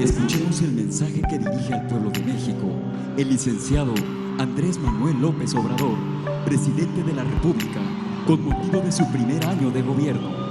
Escuchemos el mensaje que dirige al pueblo de México el licenciado Andrés Manuel López Obrador, presidente de la República, con motivo de su primer año de gobierno.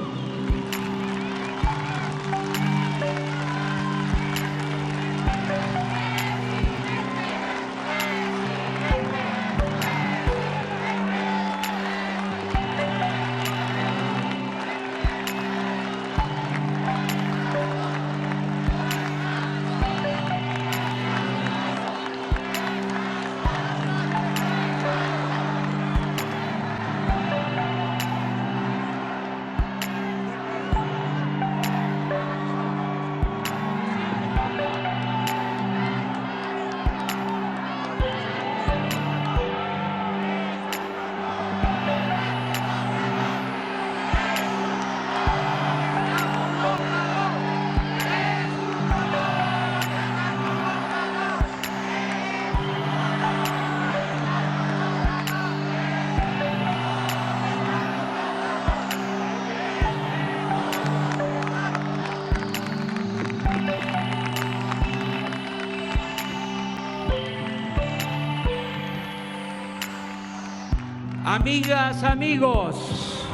Amigas, amigos,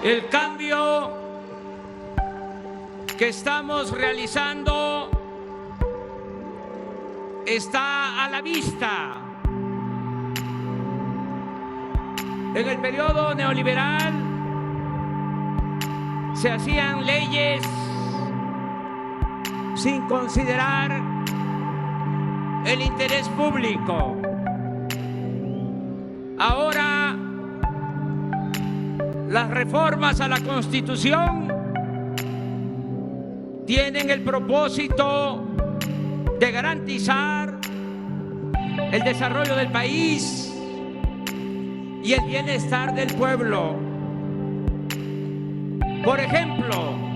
el cambio que estamos realizando está a la vista. En el periodo neoliberal se hacían leyes sin considerar el interés público. Ahora, las reformas a la Constitución tienen el propósito de garantizar el desarrollo del país y el bienestar del pueblo. Por ejemplo,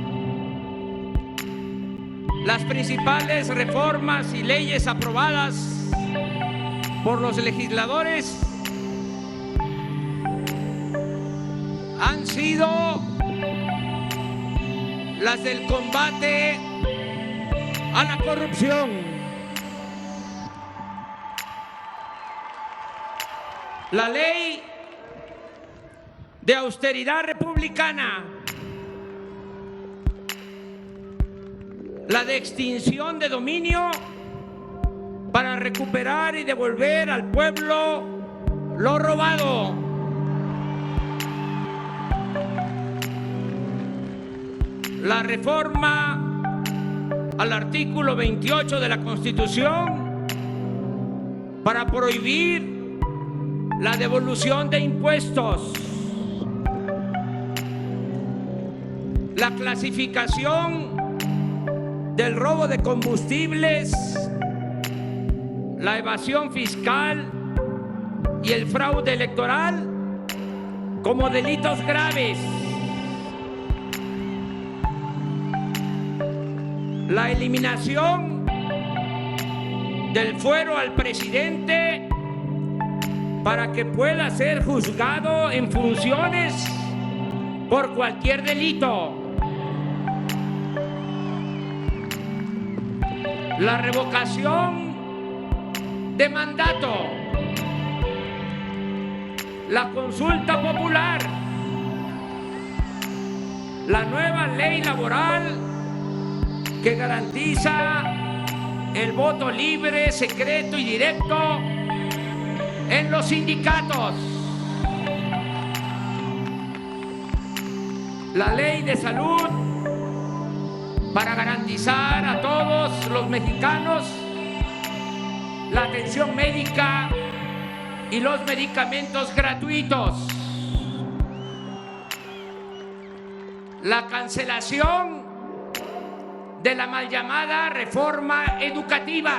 las principales reformas y leyes aprobadas por los legisladores han sido las del combate a la corrupción, la ley de austeridad republicana, la de extinción de dominio para recuperar y devolver al pueblo lo robado, la reforma al artículo 28 de la Constitución para prohibir la devolución de impuestos, la clasificación del robo de combustibles, la evasión fiscal y el fraude electoral como delitos graves, la eliminación del fuero al presidente para que pueda ser juzgado en funciones por cualquier delito, la revocación de mandato, la consulta popular, la nueva ley laboral que garantiza el voto libre, secreto y directo en los sindicatos, la ley de salud para garantizar a todos los mexicanos la atención médica y los medicamentos gratuitos, la cancelación de la mal llamada reforma educativa,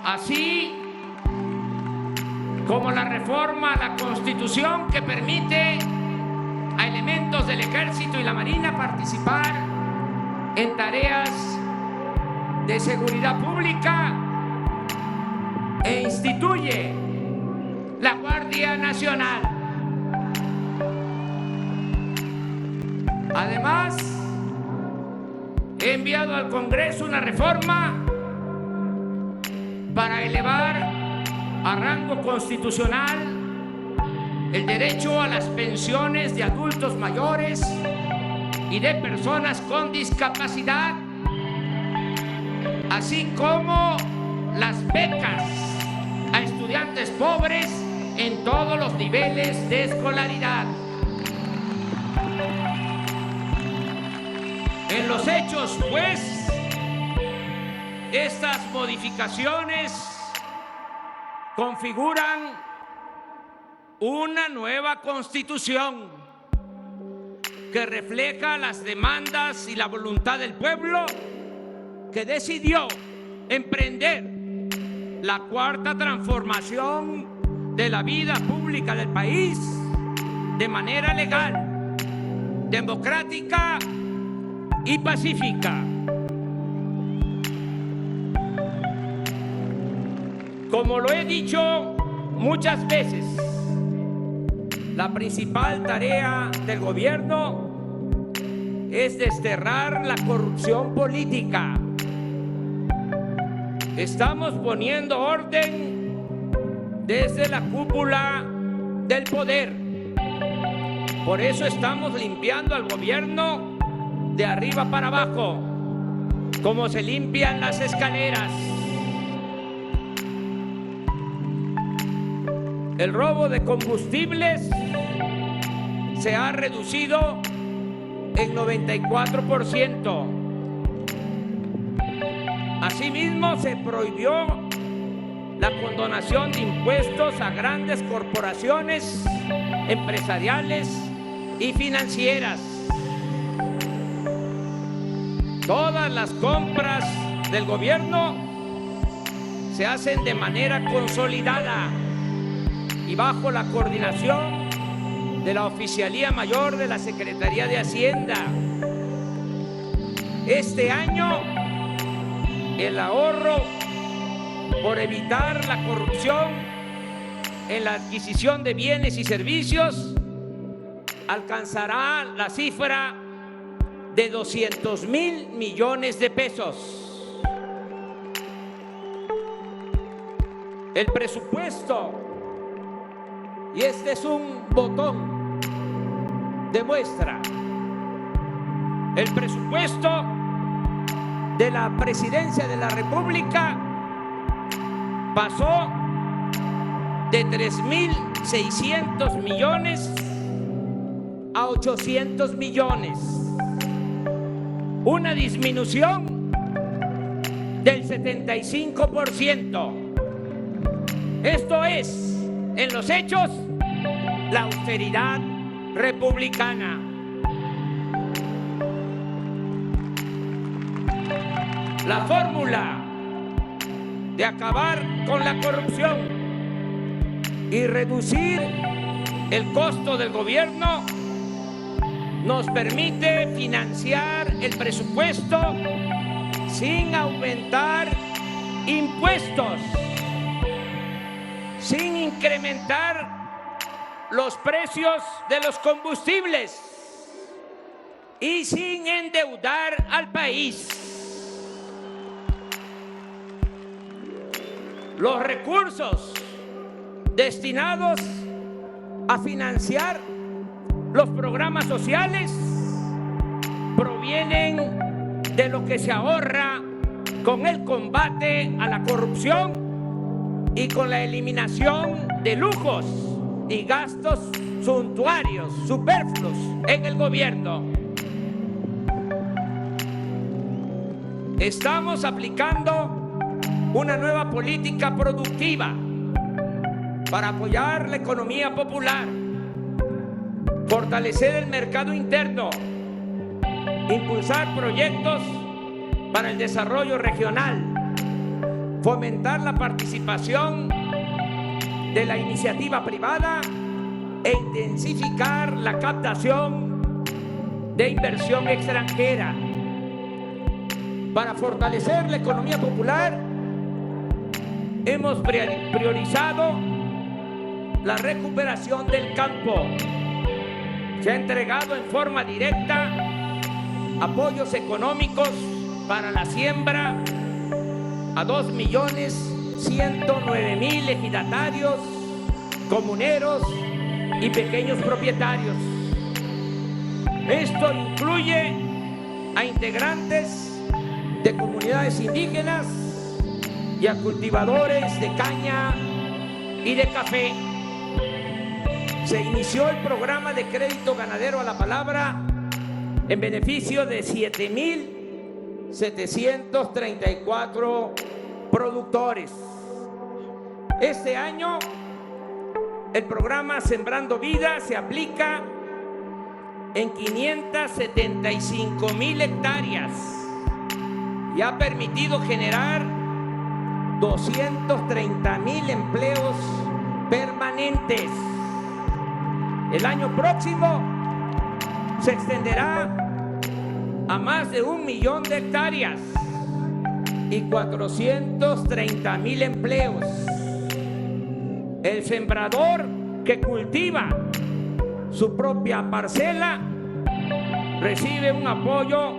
así como la reforma a la Constitución que permite a elementos del Ejército y la Marina participar en tareas de seguridad pública e instituye la Guardia Nacional. Además, he enviado al Congreso una reforma para elevar a rango constitucional el derecho a las pensiones de adultos mayores y de personas con discapacidad, así como las becas a estudiantes pobres en todos los niveles de escolaridad. En los hechos, pues, estas modificaciones configuran una nueva Constitución que refleja las demandas y la voluntad del pueblo que decidió emprender la cuarta transformación de la vida pública del país de manera legal, democrática y pacífica. Como lo he dicho muchas veces, la principal tarea del gobierno es desterrar la corrupción política. Estamos poniendo orden desde la cúpula del poder. Por eso estamos limpiando al gobierno de arriba para abajo, como se limpian las escaleras. El robo de combustibles se ha reducido en 94%. Asimismo, se prohibió la condonación de impuestos a grandes corporaciones empresariales y financieras. Todas las compras del gobierno se hacen de manera consolidada y bajo la coordinación de la Oficialía Mayor de la Secretaría de Hacienda. Este año, el ahorro por evitar la corrupción en la adquisición de bienes y servicios alcanzará la cifra de 200,000 millones de pesos. El presupuesto, y este es un botón de muestra, el presupuesto de la Presidencia de la República pasó de 3,600 millones a 800 millones. Una disminución del 75%. Esto es, en los hechos, la austeridad republicana. La fórmula de acabar con la corrupción y reducir el costo del gobierno nos permite financiar el presupuesto sin aumentar impuestos, sin incrementar los precios de los combustibles y sin endeudar al país. Los recursos destinados a financiar los programas sociales provienen de lo que se ahorra con el combate a la corrupción y con la eliminación de lujos y gastos suntuarios, superfluos en el gobierno. Estamos aplicando una nueva política productiva para apoyar la economía popular, fortalecer el mercado interno, impulsar proyectos para el desarrollo regional, fomentar la participación de la iniciativa privada e intensificar la captación de inversión extranjera. Para fortalecer la economía popular, hemos priorizado la recuperación del campo. Se ha entregado en forma directa apoyos económicos para la siembra a 2.109.000 ejidatarios, comuneros y pequeños propietarios. Esto incluye a integrantes de comunidades indígenas y a cultivadores de caña y de café. Se inició el programa de crédito ganadero a la palabra en beneficio de 7.734 productores. Este año, el programa Sembrando Vida se aplica en 575.000 hectáreas y ha permitido generar 230.000 empleos permanentes. El año próximo se extenderá a más de 1 millón de hectáreas y 430.000 empleos. El sembrador que cultiva su propia parcela recibe un apoyo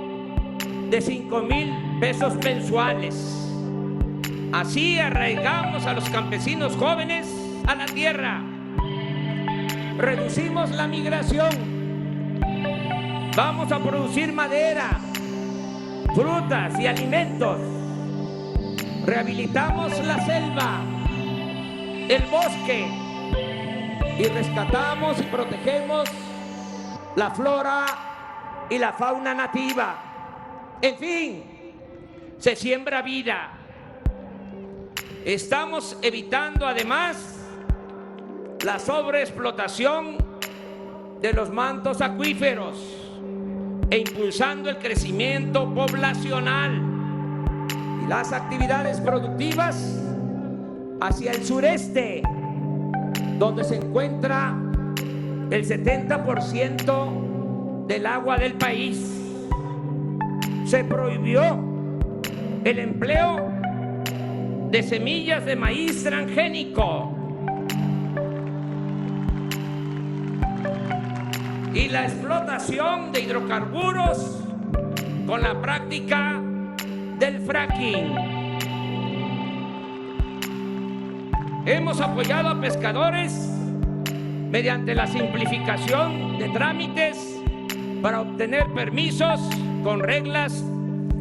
de 5,000 pesos mensuales. Así arraigamos a los campesinos jóvenes a la tierra. Reducimos la migración. Vamos a producir madera, frutas y alimentos. Rehabilitamos la selva, el bosque y rescatamos y protegemos la flora y la fauna nativa. En fin, se siembra vida. Estamos evitando además la sobreexplotación de los mantos acuíferos e impulsando el crecimiento poblacional y las actividades productivas hacia el sureste, donde se encuentra el 70% del agua del país. Se prohibió el empleo de semillas de maíz transgénico y la explotación de hidrocarburos con la práctica del fracking. Hemos apoyado a pescadores mediante la simplificación de trámites para obtener permisos con reglas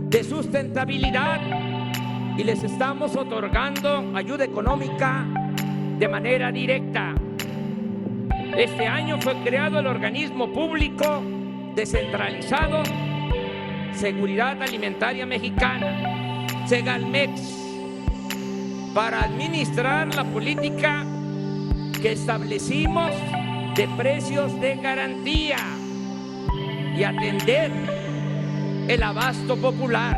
de sustentabilidad y les estamos otorgando ayuda económica de manera directa. Este año fue creado el organismo público descentralizado Seguridad Alimentaria Mexicana, Segalmex, para administrar la política que establecimos de precios de garantía y atender el abasto popular.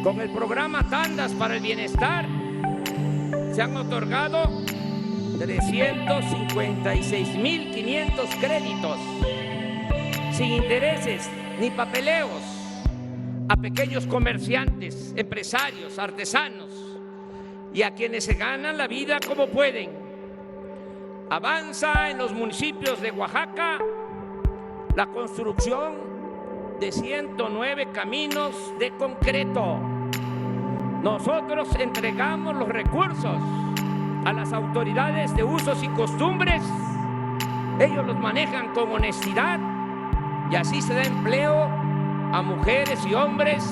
Con el programa Tandas para el Bienestar se han otorgado 356.500 créditos sin intereses ni papeleos a pequeños comerciantes, empresarios, artesanos y a quienes se ganan la vida como pueden. Avanza en los municipios de Oaxaca la construcción de 109 caminos de concreto. Nosotros entregamos los recursos a las autoridades de usos y costumbres. Ellos los manejan con honestidad y así se da empleo a mujeres y hombres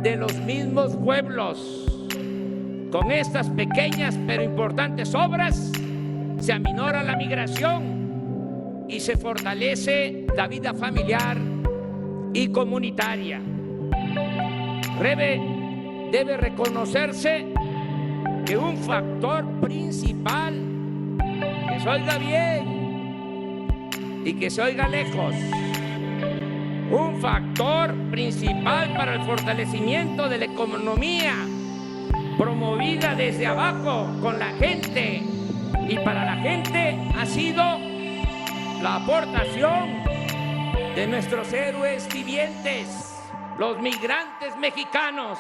de los mismos pueblos. Con estas pequeñas pero importantes obras se aminora la migración y se fortalece la vida familiar y comunitaria. Debe reconocerse que un factor principal, que se oiga bien y que se oiga lejos, un factor principal para el fortalecimiento de la economía promovida desde abajo con la gente y para la gente ha sido la aportación de nuestros héroes vivientes, los migrantes mexicanos,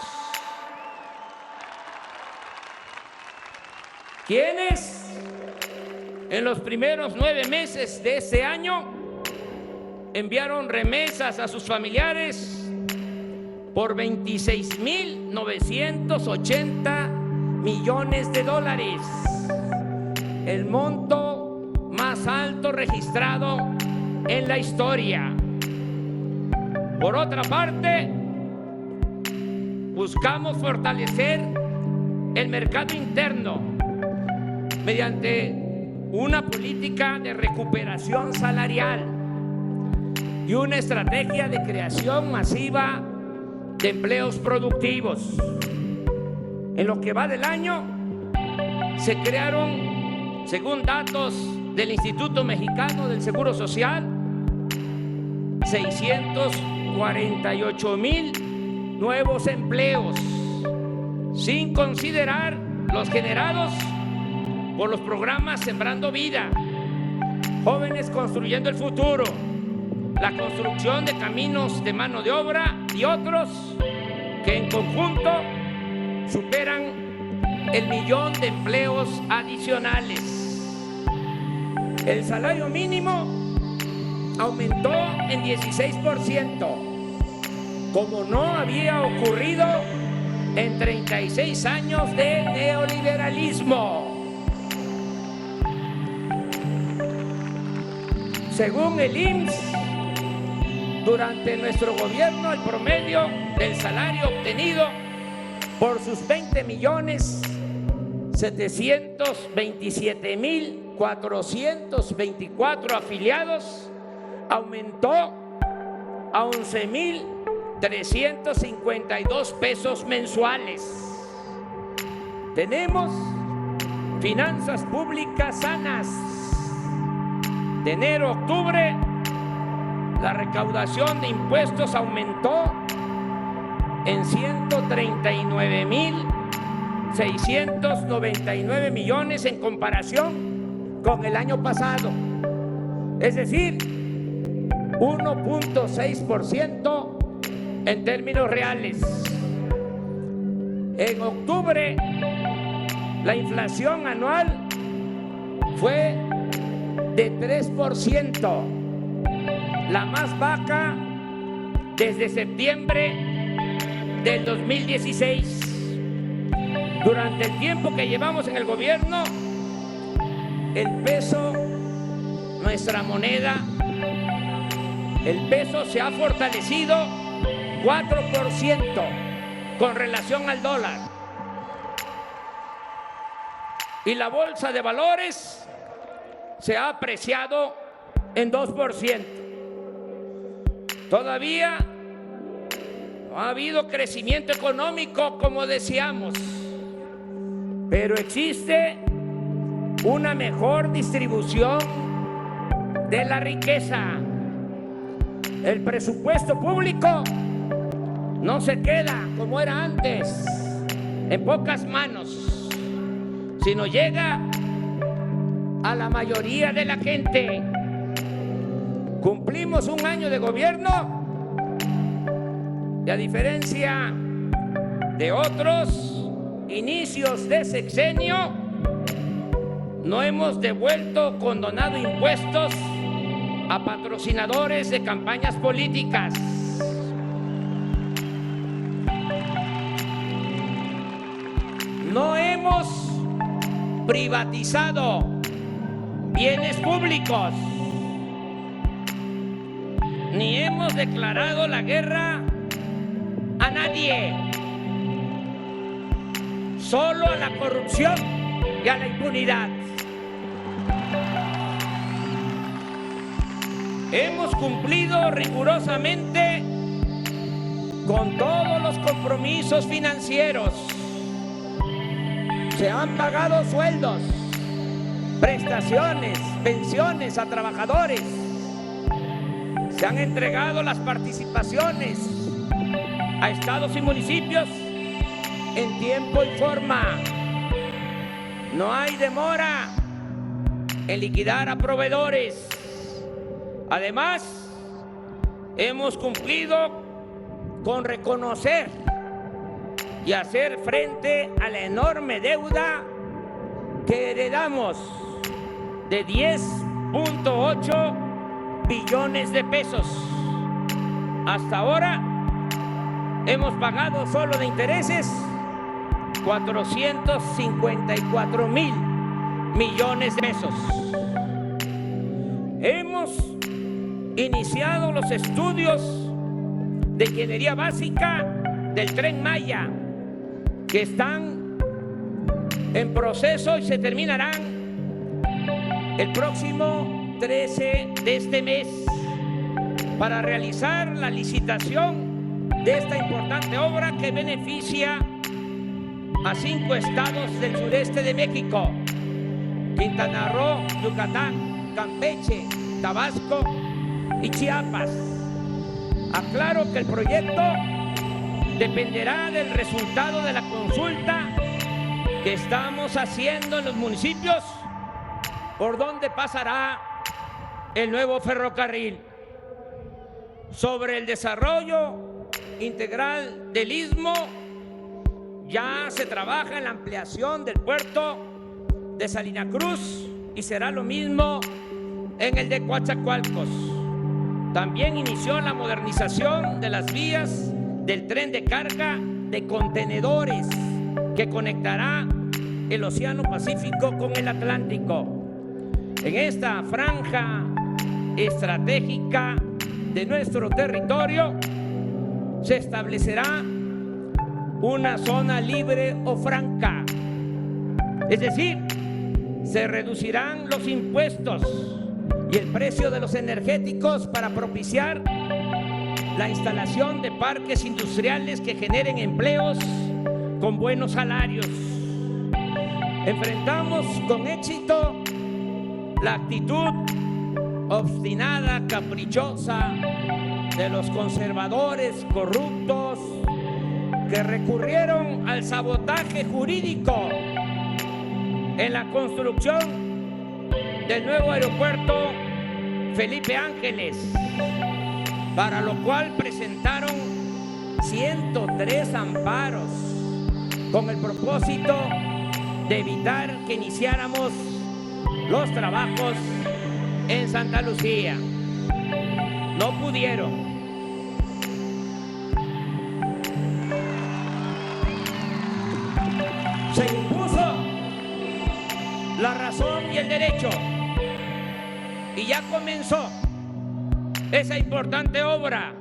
quienes en los primeros 9 meses de este año enviaron remesas a sus familiares por $26,980 millones, el monto más alto registrado en la historia. Por otra parte, buscamos fortalecer el mercado interno mediante una política de recuperación salarial y una estrategia de creación masiva de empleos productivos. En lo que va del año, se crearon, según datos del Instituto Mexicano del Seguro Social, 648,000 nuevos empleos, sin considerar los generados por los programas Sembrando Vida, Jóvenes Construyendo el Futuro, la construcción de caminos de mano de obra y otros que en conjunto superan el 1,000,000 de empleos adicionales. El salario mínimo aumentó en 16%, como no había ocurrido en 36 años de neoliberalismo. Según el IMSS, durante nuestro gobierno, el promedio del salario obtenido por sus 20,727,424 afiliados aumentó a 11,352 pesos mensuales. Tenemos finanzas públicas sanas. De enero a octubre, la recaudación de impuestos aumentó en 139,699 millones en comparación con el año pasado, es decir, 1.6% en términos reales. En octubre, la inflación anual fue de 3%, la más baja desde septiembre del 2016. Durante el tiempo que llevamos en el gobierno, el peso, nuestra moneda, el peso se ha fortalecido 4% con relación al dólar. Y la bolsa de valores se ha apreciado en 2%. Todavía no ha habido crecimiento económico como deseamos, pero existe una mejor distribución de la riqueza. El presupuesto público no se queda como era antes, en pocas manos, sino llega a la mayoría de la gente. Cumplimos un año de gobierno y, a diferencia de otros inicios de sexenio, no hemos devuelto o condonado impuestos a patrocinadores de campañas políticas. No hemos privatizado bienes públicos, ni hemos declarado la guerra a nadie, solo a la corrupción y a la impunidad. Hemos cumplido rigurosamente con todos los compromisos financieros. Se han pagado sueldos, prestaciones, pensiones a trabajadores. Se han entregado las participaciones a estados y municipios en tiempo y forma. No hay demora en liquidar a proveedores. Además, hemos cumplido con reconocer y hacer frente a la enorme deuda que heredamos de $10.8 billones de pesos. Hasta ahora hemos pagado solo de intereses 454,000 millones de pesos. Hemos iniciado los estudios de ingeniería básica del Tren Maya, que están en proceso y se terminarán el próximo 13 de este mes para realizar la licitación de esta importante obra que beneficia a 5 estados del sureste de México: Quintana Roo, Yucatán, Campeche, Tabasco y Chiapas. Aclaro que el proyecto dependerá del resultado de la consulta que estamos haciendo en los municipios por donde pasará el nuevo ferrocarril. Sobre el desarrollo integral del Istmo, ya se trabaja en la ampliación del puerto de Salina Cruz y será lo mismo en el de Coatzacoalcos. También inició la modernización de las vías del tren de carga de contenedores que conectará el Océano Pacífico con el Atlántico. En esta franja estratégica de nuestro territorio se establecerá una zona libre o franca, es decir, se reducirán los impuestos y el precio de los energéticos para propiciar la instalación de parques industriales que generen empleos con buenos salarios. Enfrentamos con éxito la actitud obstinada, caprichosa de los conservadores corruptos que recurrieron al sabotaje jurídico en la construcción del nuevo aeropuerto Felipe Ángeles, para lo cual presentaron 103 amparos con el propósito de evitar que iniciáramos los trabajos en Santa Lucía. No pudieron. Se impuso la razón y el derecho y ya comenzó esa importante obra.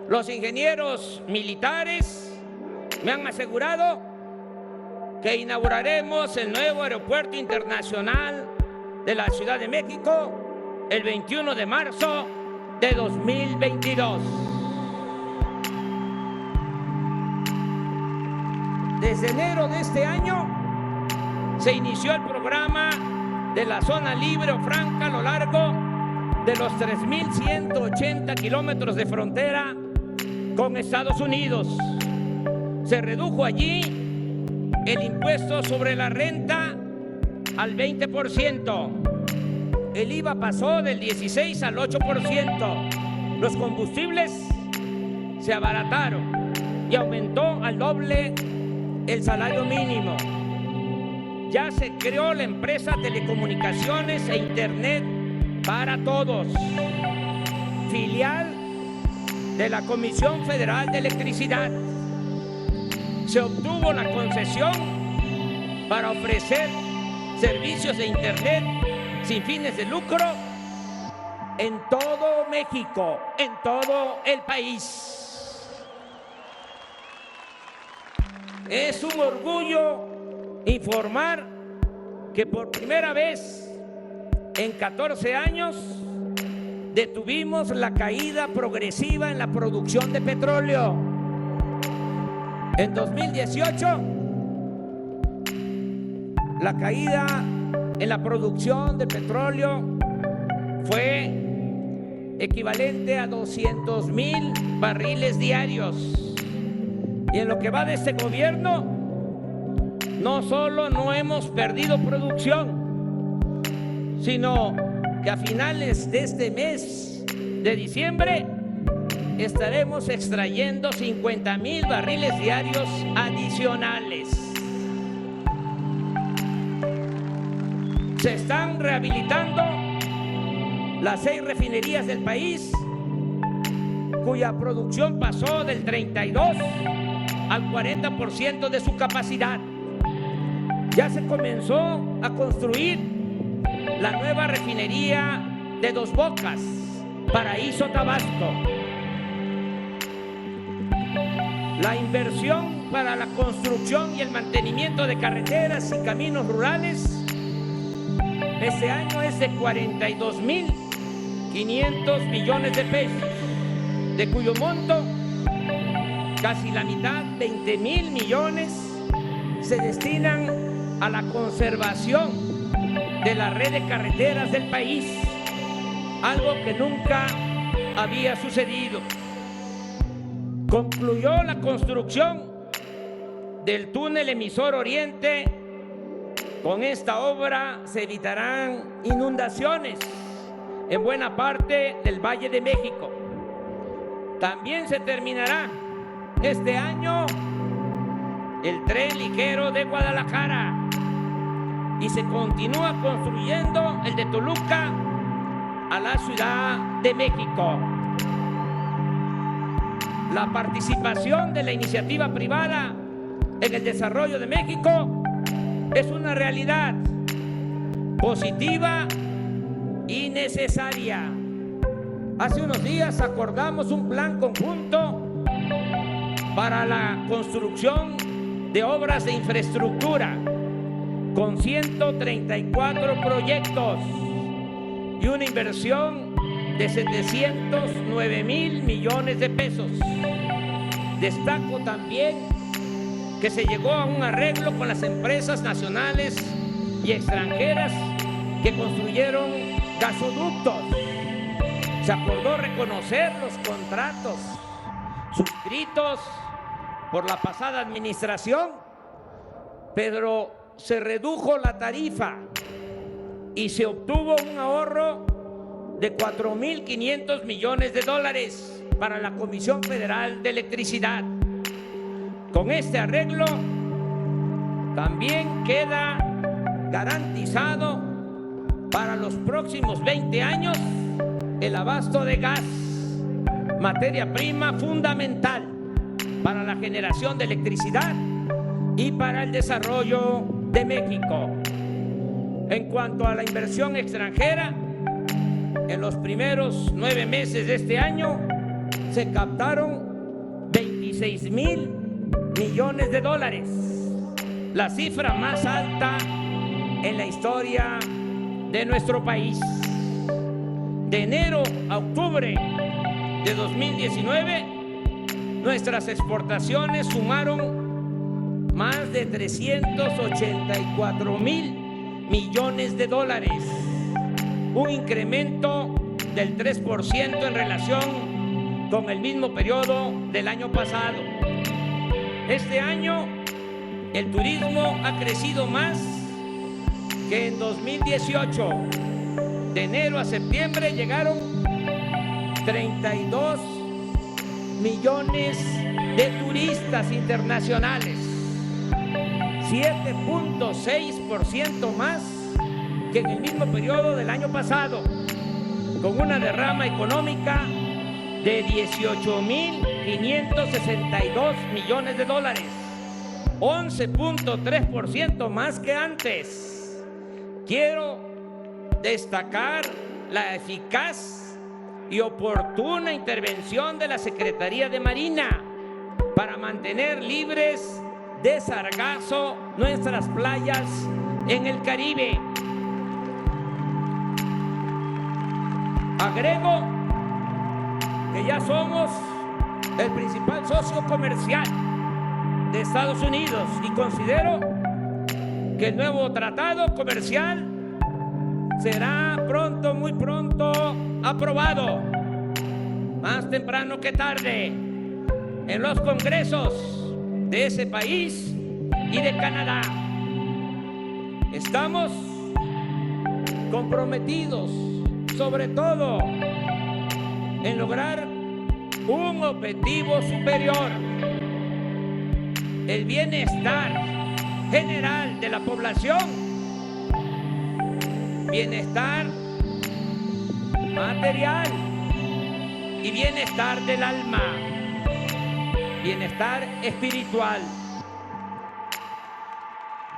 Los ingenieros militares me han asegurado que inauguraremos el nuevo aeropuerto internacional de la Ciudad de México el 21 de marzo de 2022. Desde enero de este año se inició el programa de la zona libre o franca a lo largo de los 3.180 kilómetros de frontera con Estados Unidos. Se redujo allí el impuesto sobre la renta al 20%. El IVA pasó del 16 al 8%. Los combustibles se abarataron y aumentó al doble el salario mínimo. Ya se creó la empresa Telecomunicaciones e Internet para Todos, filial de la Comisión Federal de Electricidad. Se obtuvo la concesión para ofrecer servicios de Internet sin fines de lucro en todo México, en todo el país. Es un orgullo informar que por primera vez en 14 años detuvimos la caída progresiva en la producción de petróleo. En 2018, la caída en la producción de petróleo fue equivalente a 200,000 barriles diarios. Y en lo que va de este gobierno, no solo no hemos perdido producción, sino que a finales de este mes de diciembre estaremos extrayendo 50,000 barriles diarios adicionales. Se están rehabilitando las 6 refinerías del país, cuya producción pasó del 32 al 40% de su capacidad. Ya se comenzó a construir la nueva refinería de Dos Bocas, Paraíso, Tabasco. La inversión para la construcción y el mantenimiento de carreteras y caminos rurales este año es de 42.500 millones de pesos, de cuyo monto casi la mitad, 20.000 millones, se destinan a la conservación de la red de carreteras del país, algo que nunca había sucedido. Concluyó la construcción del túnel emisor Oriente. Con esta obra se evitarán inundaciones en buena parte del Valle de México. También se terminará este año el tren ligero de Guadalajara y se continúa construyendo el de Toluca a la Ciudad de México. La participación de la iniciativa privada en el desarrollo de México es una realidad positiva y necesaria. Hace unos días acordamos un plan conjunto para la construcción de obras de infraestructura con 134 proyectos y una inversión de 709.000 millones de pesos. Destaco también que se llegó a un arreglo con las empresas nacionales y extranjeras que construyeron gasoductos. Se acordó reconocer los contratos suscritos por la pasada administración, pero se redujo la tarifa y se obtuvo un ahorro de 4.500 millones de dólares para la Comisión Federal de Electricidad. Con este arreglo también queda garantizado para los próximos 20 años el abasto de gas, materia prima fundamental para la generación de electricidad y para el desarrollo de México. En cuanto a la inversión extranjera, en los primeros 9 meses de este año se captaron 26.000 millones de dólares, la cifra más alta en la historia de nuestro país. De enero a octubre de 2019, nuestras exportaciones sumaron más de 384.000 millones de dólares, un incremento del 3% en relación con el mismo periodo del año pasado. Este año el turismo ha crecido más que en 2018. De enero a septiembre llegaron 32 millones de turistas internacionales, 7.6% más que en el mismo periodo del año pasado, con una derrama económica de 18.562 millones de dólares, 11.3% más que antes. Quiero destacar la eficaz y oportuna intervención de la Secretaría de Marina para mantener libres de sargazo nuestras playas en el Caribe. Agrego que ya somos el principal socio comercial de Estados Unidos y considero que el nuevo tratado comercial será pronto, muy pronto aprobado, más temprano que tarde, en los congresos de ese país y de Canadá. Estamos comprometidos, sobre todo, en lograr un objetivo superior: el bienestar general de la población, bienestar material y bienestar del alma, bienestar espiritual.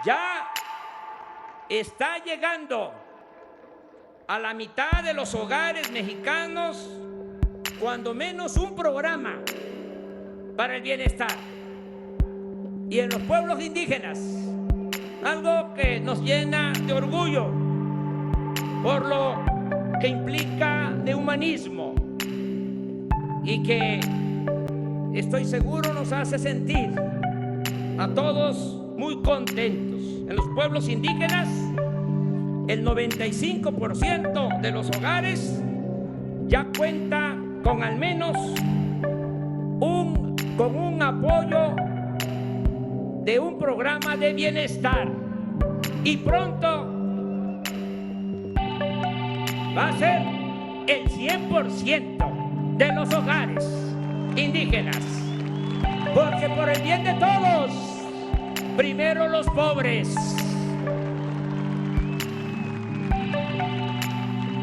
Ya está llegando a la mitad de los hogares mexicanos, cuando menos un programa para el bienestar. Y en los pueblos indígenas, algo que nos llena de orgullo por lo que implica de humanismo y que estoy seguro nos hace sentir a todos muy contentos. En los pueblos indígenas, el 95% de los hogares ya cuenta con al menos un apoyo de un programa de bienestar, y pronto va a ser el 100% de los hogares indígenas, porque por el bien de todos, primero los pobres.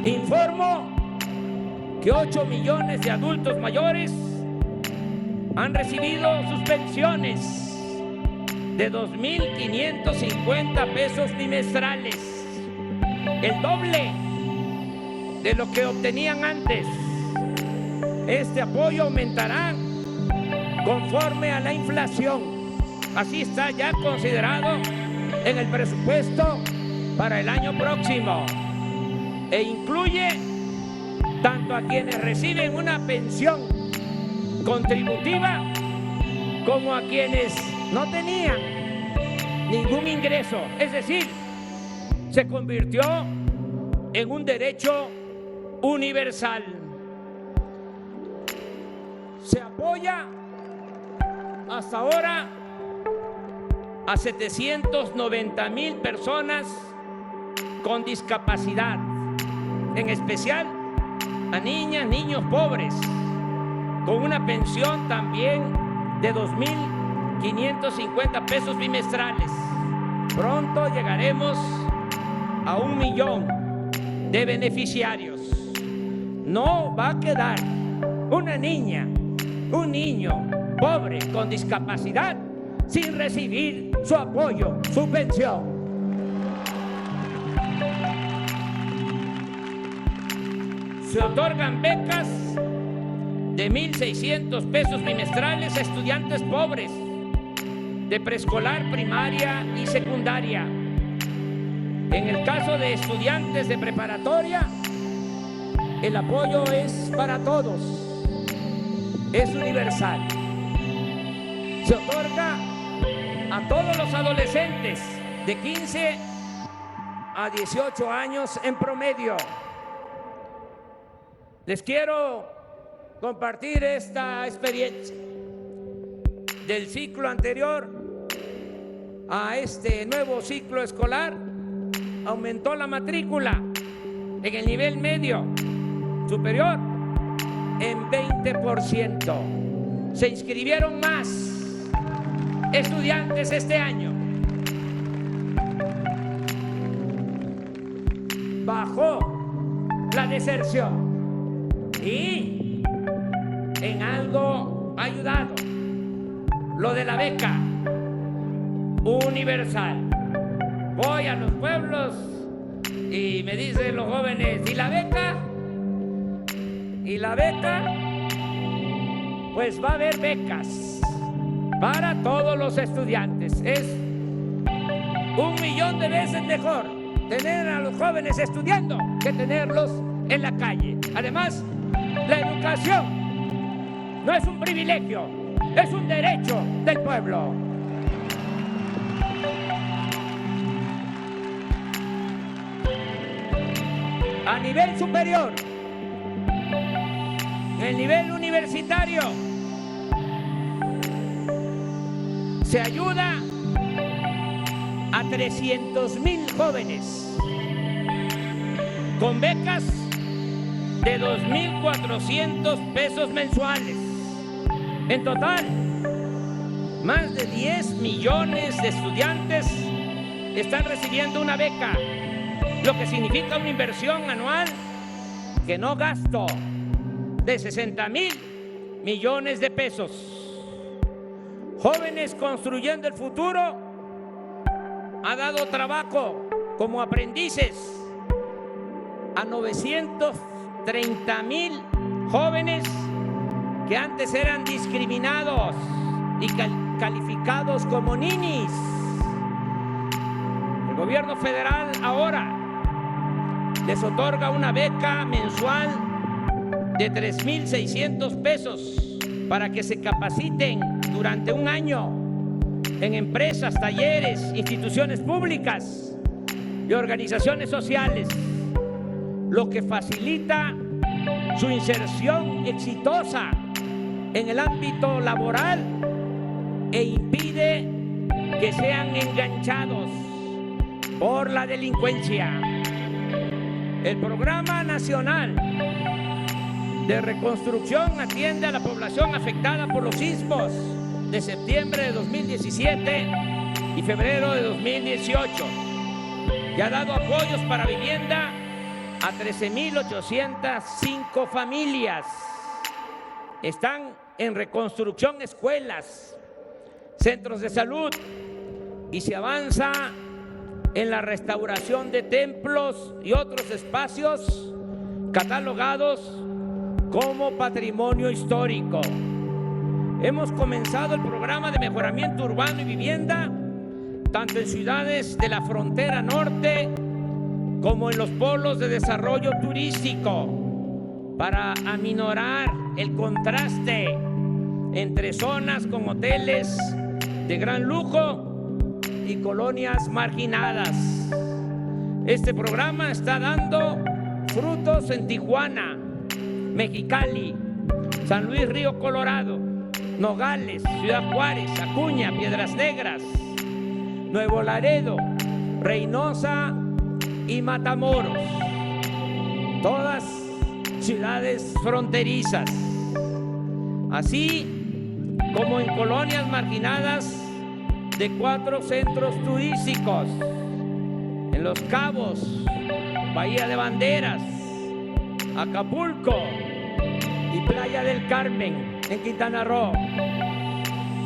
Informo que 8 millones de adultos mayores han recibido sus pensiones de 2.550 pesos bimestrales, el doble de lo que obtenían antes. Este apoyo aumentará conforme a la inflación. Así está ya considerado en el presupuesto para el año próximo, e incluye tanto a quienes reciben una pensión contributiva como a quienes no tenían ningún ingreso. Es decir, se convirtió en un derecho universal. Se apoya hasta ahora a 790,000 personas con discapacidad, en especial a niñas, niños pobres, con una pensión también de 2.550 pesos bimestrales. Pronto llegaremos a 1 millón de beneficiarios. No va a quedar una niña, un niño pobre con discapacidad sin recibir su apoyo, su pensión. Se otorgan becas de 1.600 pesos bimestrales a estudiantes pobres de preescolar, primaria y secundaria. En el caso de estudiantes de preparatoria, el apoyo es para todos, es universal. Se otorga a todos los adolescentes de 15 a 18 años en promedio. Les quiero compartir esta experiencia del ciclo anterior a este nuevo ciclo escolar. Aumentó la matrícula en el nivel medio superior en 20%. Se inscribieron más estudiantes este año. Bajó la deserción y en algo ha ayudado lo de la beca universal. Voy a los pueblos y me dicen los jóvenes, ¿y la beca? ¿Y la beca? Pues va a haber becas para todos los estudiantes. Es 1 millón de veces mejor tener a los jóvenes estudiando que tenerlos en la calle. Además, la educación no es un privilegio, es un derecho del pueblo. A nivel superior, en el nivel universitario, se ayuda a 300,000 jóvenes con becas de 2.400 pesos mensuales. En total, más de 10 millones de estudiantes están recibiendo una beca, lo que significa una inversión anual que no gasto de 60,000 millones de pesos. Jóvenes Construyendo el Futuro ha dado trabajo como aprendices a 930,000 jóvenes que antes eran discriminados y calificados como ninis. El gobierno federal ahora les otorga una beca mensual de 3,600 pesos para que se capaciten durante un año en empresas, talleres, instituciones públicas y organizaciones sociales, lo que facilita su inserción exitosa en el ámbito laboral e impide que sean enganchados por la delincuencia. El Programa Nacional de Reconstrucción atiende a la población afectada por los sismos de septiembre de 2017 y febrero de 2018 y ha dado apoyos para vivienda a 13,805 familias. Están en reconstrucción escuelas, centros de salud y se avanza en la restauración de templos y otros espacios catalogados como patrimonio histórico. Hemos comenzado el programa de mejoramiento urbano y vivienda tanto en ciudades de la frontera norte como en los polos de desarrollo turístico para aminorar el contraste entre zonas con hoteles de gran lujo y colonias marginadas. Este programa está dando frutos en Tijuana, Mexicali, San Luis Río Colorado, Nogales, Ciudad Juárez, Acuña, Piedras Negras, Nuevo Laredo, Reynosa y Matamoros, todas ciudades fronterizas, así como en colonias marginadas de 4 centros turísticos, en Los Cabos, Bahía de Banderas, Acapulco y Playa del Carmen, en Quintana Roo.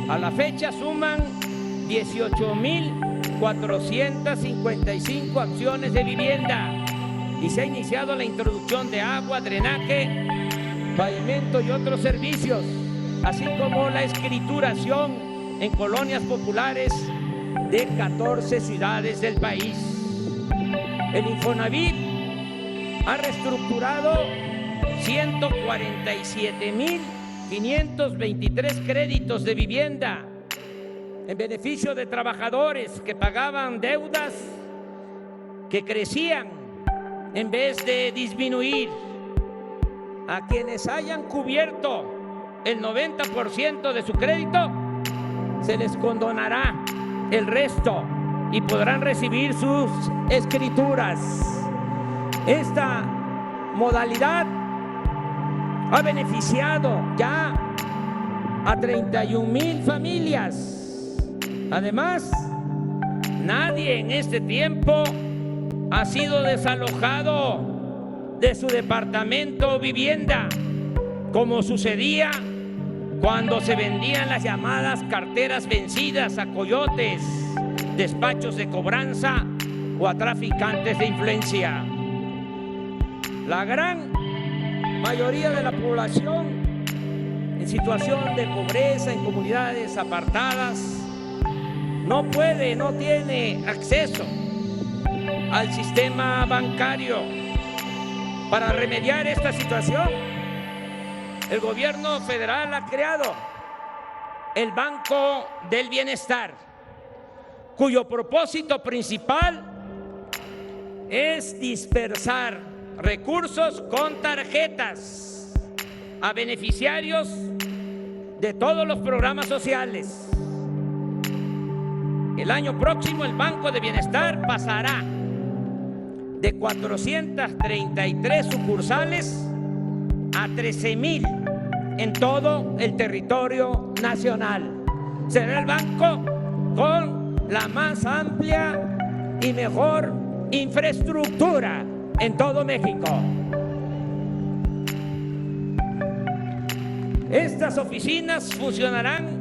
A la fecha suman 18,455 acciones de vivienda y se ha iniciado la introducción de agua, drenaje, pavimento y otros servicios, así como la escrituración en colonias populares de 14 ciudades del país. El Infonavit ha reestructurado 147,523 créditos de vivienda en beneficio de trabajadores que pagaban deudas que crecían en vez de disminuir. A quienes hayan cubierto el 90% de su crédito, se les condonará el resto y podrán recibir sus escrituras. Esta modalidad ha beneficiado ya a 31,000 familias. Además, nadie en este tiempo ha sido desalojado de su departamento o vivienda, como sucedía cuando se vendían las llamadas carteras vencidas a coyotes, despachos de cobranza o a traficantes de influencia. La gran mayoría de la población en situación de pobreza en comunidades apartadas no tiene acceso al sistema bancario. Para remediar esta situación, el gobierno federal ha creado el Banco del Bienestar, cuyo propósito principal es dispersar recursos con tarjetas a beneficiarios de todos los programas sociales. El año próximo el Banco de Bienestar pasará de 433 sucursales a 13,000 en todo el territorio nacional. Será el banco con la más amplia y mejor infraestructura en todo México. Estas oficinas funcionarán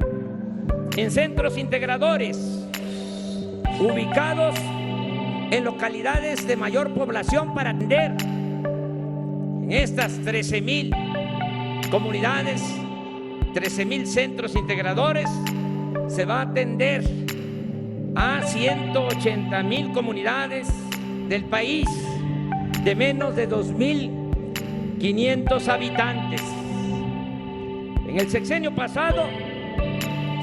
en centros integradores ubicados en localidades de mayor población para atender en estas 13,000 comunidades, 13,000 centros integradores. Se va a atender a 180,000 comunidades del país de menos de 2,500 habitantes. En el sexenio pasado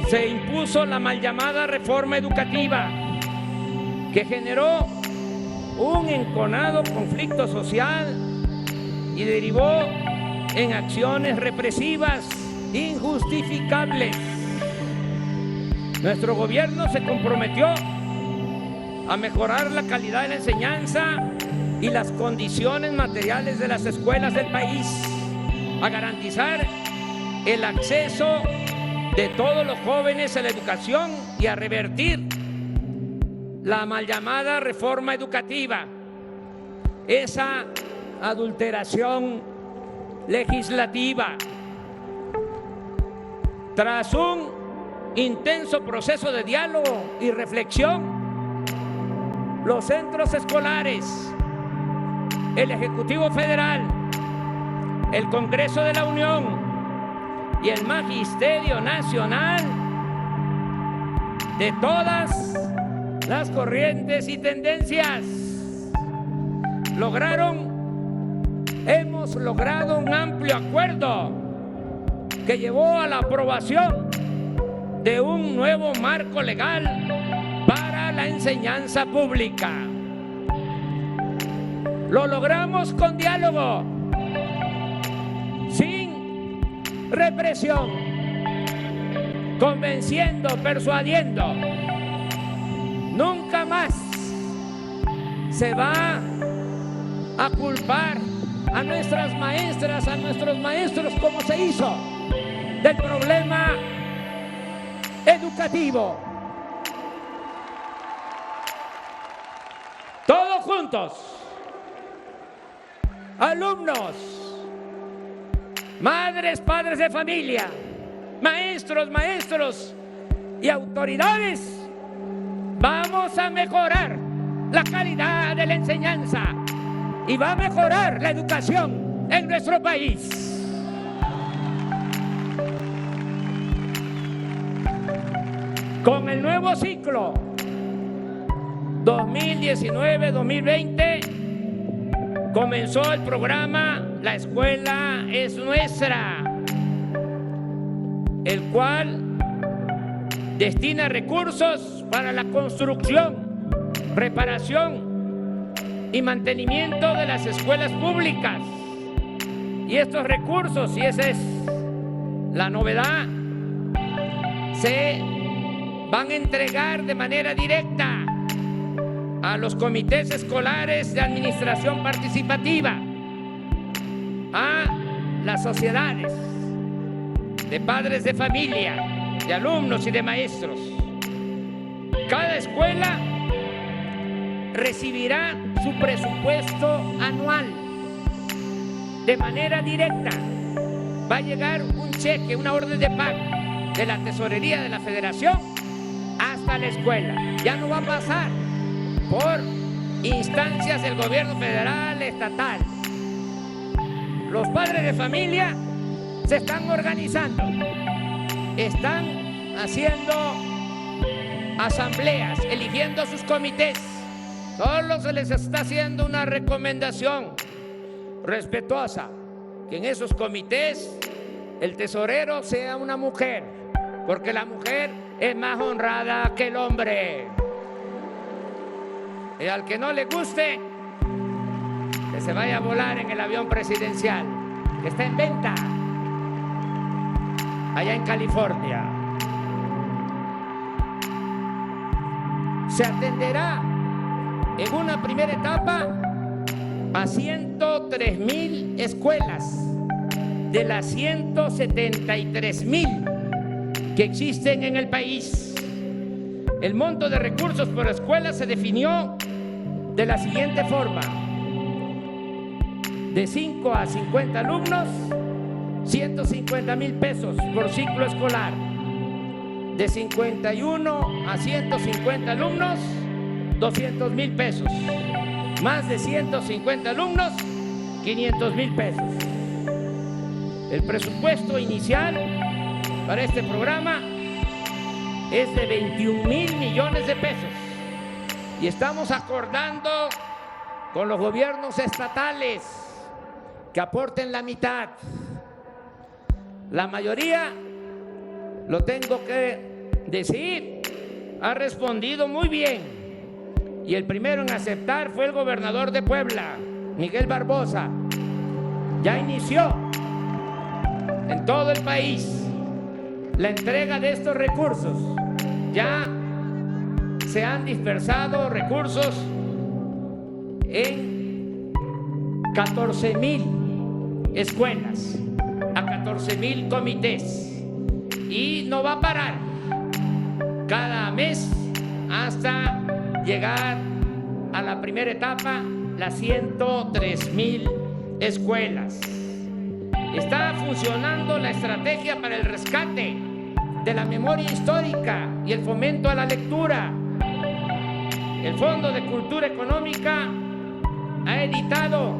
se impuso la mal llamada reforma educativa, que generó un enconado conflicto social y derivó en acciones represivas injustificables. Nuestro gobierno se comprometió a mejorar la calidad de la enseñanza y las condiciones materiales de las escuelas del país, a garantizar el acceso de todos los jóvenes a la educación y a revertir la mal llamada reforma educativa, esa adulteración legislativa. Tras un intenso proceso de diálogo y reflexión, los centros escolares, el Ejecutivo Federal, el Congreso de la Unión y el Magisterio Nacional, de todas las corrientes y tendencias, hemos logrado un amplio acuerdo que llevó a la aprobación de un nuevo marco legal para la enseñanza pública. Lo logramos con diálogo, sin represión, convenciendo, persuadiendo. Nunca más se va a culpar a nuestras maestras, a nuestros maestros, como se hizo, del problema educativo. Todos juntos, alumnos, madres, padres de familia, maestros y autoridades, vamos a mejorar la calidad de la enseñanza y va a mejorar la educación en nuestro país. Con el nuevo ciclo 2019-2020 comenzó el programa La Escuela es Nuestra, el cual destina recursos para la construcción, reparación y mantenimiento de las escuelas públicas. Y estos recursos, y esa es la novedad, se van a entregar de manera directa a los comités escolares de administración participativa, a las sociedades de padres de familia, de alumnos y de maestros. Cada escuela recibirá su presupuesto anual de manera directa. Va a llegar un cheque, una orden de pago de la Tesorería de la Federación hasta la escuela. Ya no va a pasar por instancias del gobierno federal, estatal. Los padres de familia se están organizando, están haciendo asambleas, eligiendo sus comités. Solo se les está haciendo una recomendación respetuosa, que en esos comités el tesorero sea una mujer, porque la mujer es más honrada que el hombre. Y al que no le guste, que se vaya a volar en el avión presidencial, que está en venta allá en California. Se atenderá en una primera etapa a 103,000 escuelas de las 173,000 que existen en el país. El monto de recursos por escuela se definió de la siguiente forma: de 5 a 50 alumnos 150,000 pesos por ciclo escolar. De 51 a 150 alumnos, 200,000 pesos. Más de 150 alumnos, 500,000 pesos. El presupuesto inicial para este programa es de 21,000 millones de pesos. Y estamos acordando con los gobiernos estatales que aporten la mitad. La mayoría, lo tengo que decir, ha respondido muy bien. Y el primero en aceptar fue el gobernador de Puebla, Miguel Barbosa. Ya inició en todo el país la entrega de estos recursos. Ya se han dispersado recursos en 14,000 escuelas, a 14,000 comités. Y no va a parar cada mes hasta llegar a la primera etapa, las 103,000 escuelas. Está funcionando la estrategia para el rescate de la memoria histórica y el fomento a la lectura. El Fondo de Cultura Económica ha editado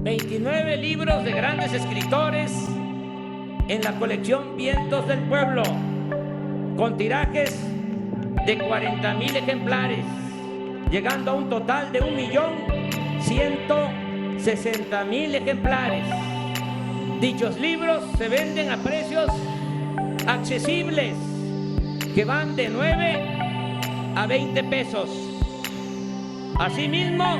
29 libros de grandes escritores en la colección Vientos del Pueblo, con tirajes de 40,000 ejemplares, llegando a un total de 1,160,000 ejemplares. Dichos libros se venden a precios accesibles, que van de 9 a 20 pesos. Asimismo,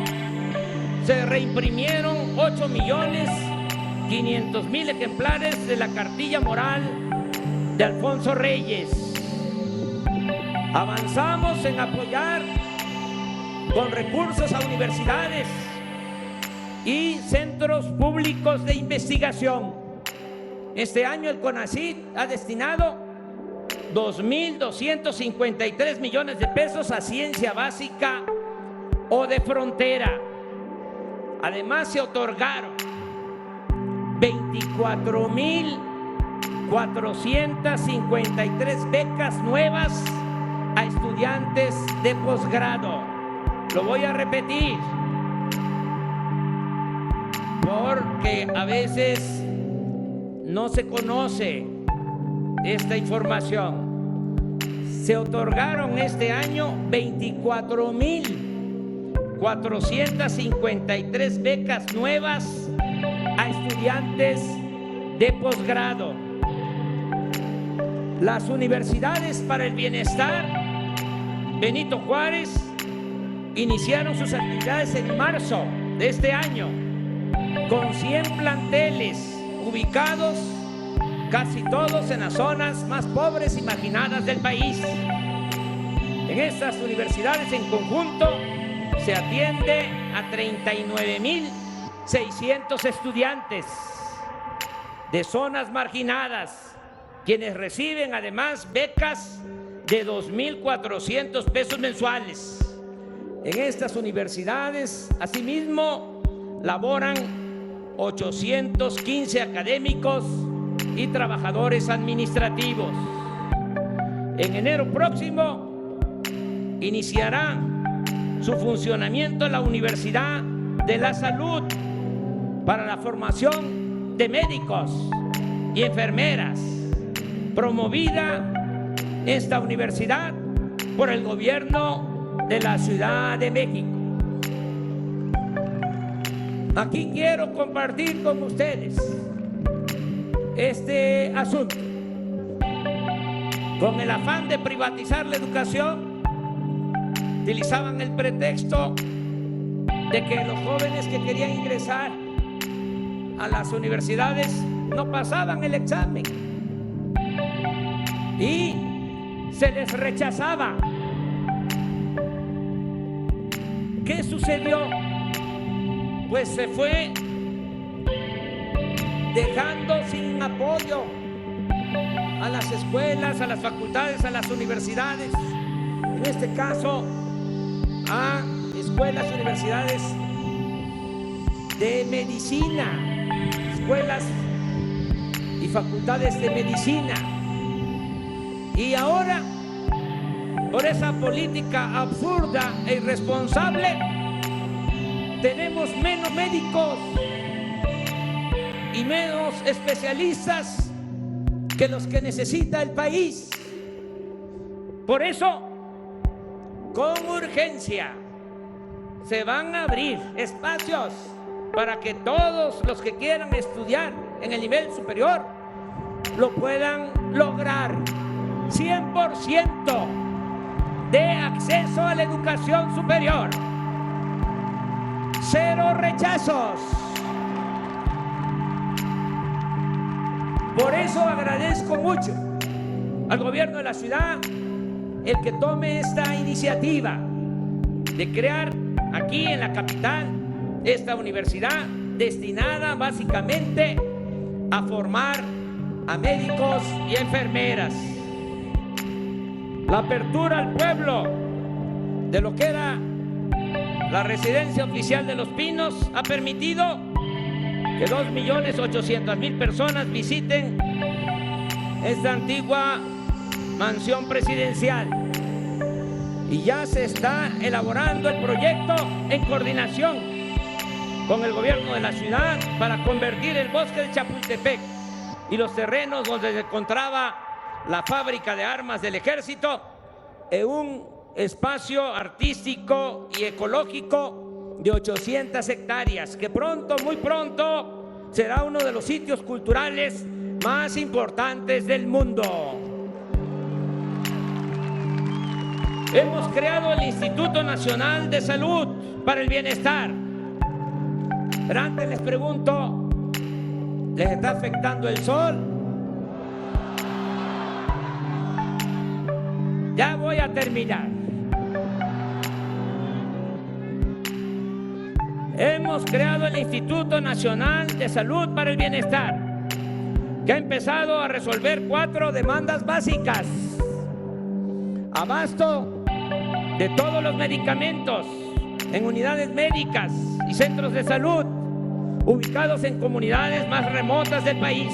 se reimprimieron 8,500,000 ejemplares de la cartilla moral de Alfonso Reyes. Avanzamos en apoyar con recursos a universidades y centros públicos de investigación. Este año el CONACYT ha destinado 2,253 millones de pesos a ciencia básica o de frontera. Además, se otorgaron 24,453 becas nuevas a estudiantes de posgrado. Lo voy a repetir, porque a veces no se conoce esta información. Se otorgaron este año 24,453 becas nuevas a estudiantes de posgrado. Las universidades para el bienestar Benito Juárez iniciaron sus actividades en marzo de este año, con 100 planteles ubicados casi todos en las zonas más pobres y marginadas del país. En estas universidades en conjunto se atiende a 39,600 estudiantes de zonas marginadas, quienes reciben además becas de 2,400 pesos mensuales. En estas universidades, asimismo, laboran 815 académicos y trabajadores administrativos. En enero próximo iniciará su funcionamiento la Universidad de la Salud para la formación de médicos y enfermeras, promovida esta universidad por el gobierno de la Ciudad de México. Aquí quiero compartir con ustedes este asunto. Con el afán de privatizar la educación, utilizaban el pretexto de que los jóvenes que querían ingresar a las universidades no pasaban el examen y se les rechazaba. ¿Qué sucedió? Pues se fue dejando sin apoyo a las escuelas, a las facultades, a las universidades, en este caso a escuelas y universidades de medicina, escuelas y facultades de medicina. Y ahora, por esa política absurda e irresponsable, tenemos menos médicos y menos especialistas que los que necesita el país. Por eso, con urgencia, se van a abrir espacios para que todos los que quieran estudiar en el nivel superior lo puedan lograr. 100% de acceso a la educación superior. 0 rechazos. Por eso agradezco mucho al gobierno de la ciudad el que tome esta iniciativa de crear aquí en la capital esta universidad destinada básicamente a formar a médicos y enfermeras. La apertura al pueblo de lo que era la residencia oficial de Los Pinos ha permitido que 2.800.000 personas visiten esta antigua mansión presidencial. Y ya se está elaborando el proyecto en coordinación con el gobierno de la ciudad para convertir el bosque de Chapultepec y los terrenos donde se encontraba la fábrica de armas del ejército en un espacio artístico y ecológico de 800 hectáreas, que pronto, muy pronto, será uno de los sitios culturales más importantes del mundo. Hemos creado el Instituto Nacional de Salud para el Bienestar. Pero antes les pregunto, ¿les está afectando el sol? Ya voy a terminar. Hemos creado el Instituto Nacional de Salud para el Bienestar, que ha empezado a resolver 4 demandas básicas: abasto de todos los medicamentos en unidades médicas y centros de salud ubicados en comunidades más remotas del país,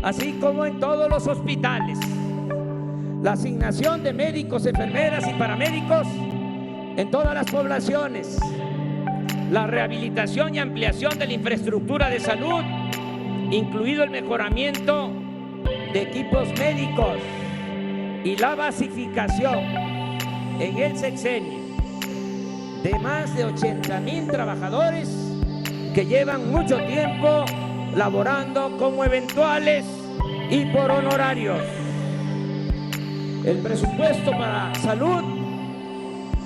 así como en todos los hospitales; la asignación de médicos, enfermeras y paramédicos en todas las poblaciones; la rehabilitación y ampliación de la infraestructura de salud, incluido el mejoramiento de equipos médicos; y la basificación en el sexenio de más de 80,000 trabajadores que llevan mucho tiempo laborando como eventuales y por honorarios. El presupuesto para salud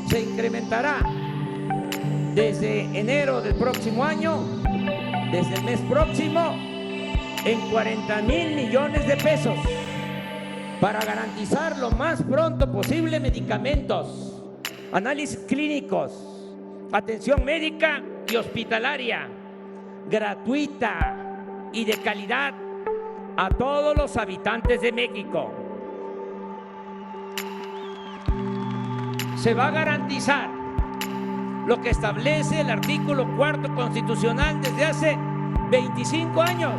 se incrementará desde enero del próximo año, desde el mes próximo, en 40,000 millones de pesos para garantizar lo más pronto posible medicamentos, análisis clínicos, atención médica y hospitalaria gratuita y de calidad a todos los habitantes de México. Se va a garantizar lo que establece el artículo 4 constitucional desde hace 25 años,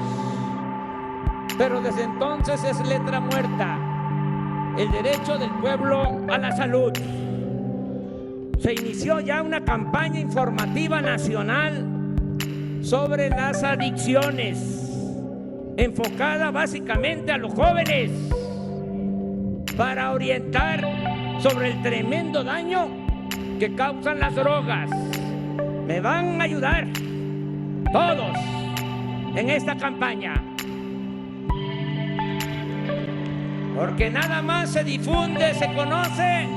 pero desde entonces es letra muerta: el derecho del pueblo a la salud. Se inició ya una campaña informativa nacional sobre las adicciones, enfocada básicamente a los jóvenes, para orientar sobre el tremendo daño que causan las drogas. Me van a ayudar todos en esta campaña, porque nada más se difunde, se conoce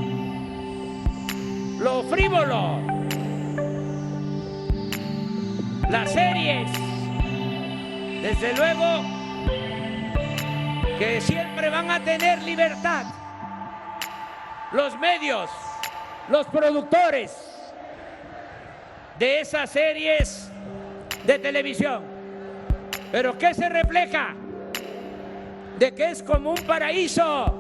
lo frívolo, las series, desde luego que siempre van a tener libertad los medios, los productores de esas series de televisión. ¿Pero qué se refleja? De que es como un paraíso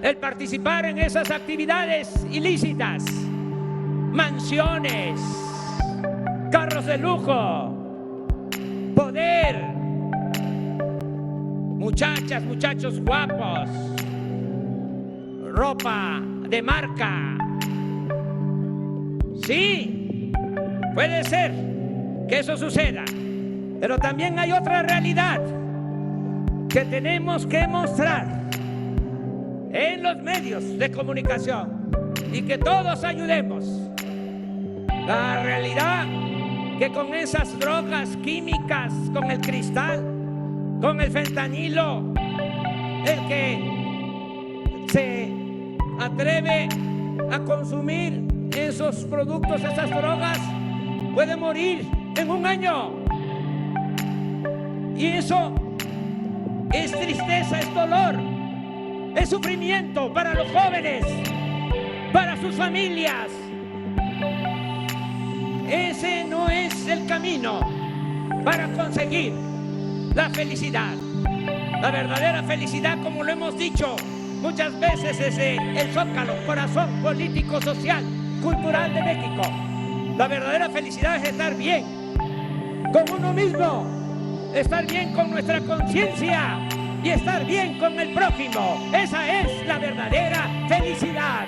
el participar en esas actividades ilícitas: mansiones, carros de lujo, poder, muchachas, muchachos guapos, ropa de marca. Sí, puede ser que eso suceda, pero también hay otra realidad que tenemos que mostrar en los medios de comunicación y que todos ayudemos. La realidad que con esas drogas químicas, con el cristal, con el fentanilo, el que se atreve a consumir esos productos, esas drogas, puede morir en un año. Y eso es tristeza, es dolor, es sufrimiento para los jóvenes, para sus familias. Ese no es el camino para conseguir la felicidad. La verdadera felicidad, como lo hemos dicho muchas veces, es el zócalo, corazón político, social, cultural de México. La verdadera felicidad es estar bien con uno mismo, estar bien con nuestra conciencia y estar bien con el prójimo. Esa es la verdadera felicidad.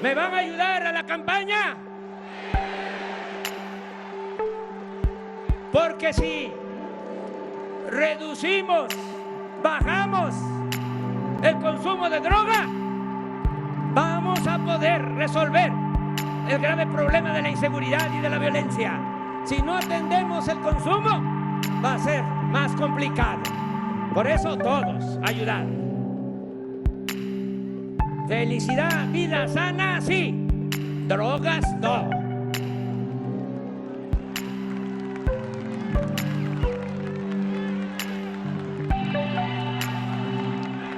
¿Me van a ayudar a la campaña? Porque si reducimos, bajamos el consumo de droga, vamos a poder resolver el grave problema de la inseguridad y de la violencia. Si no atendemos el consumo, va a ser más complicado. Por eso todos ayudar. Felicidad, vida sana, sí. Drogas, no.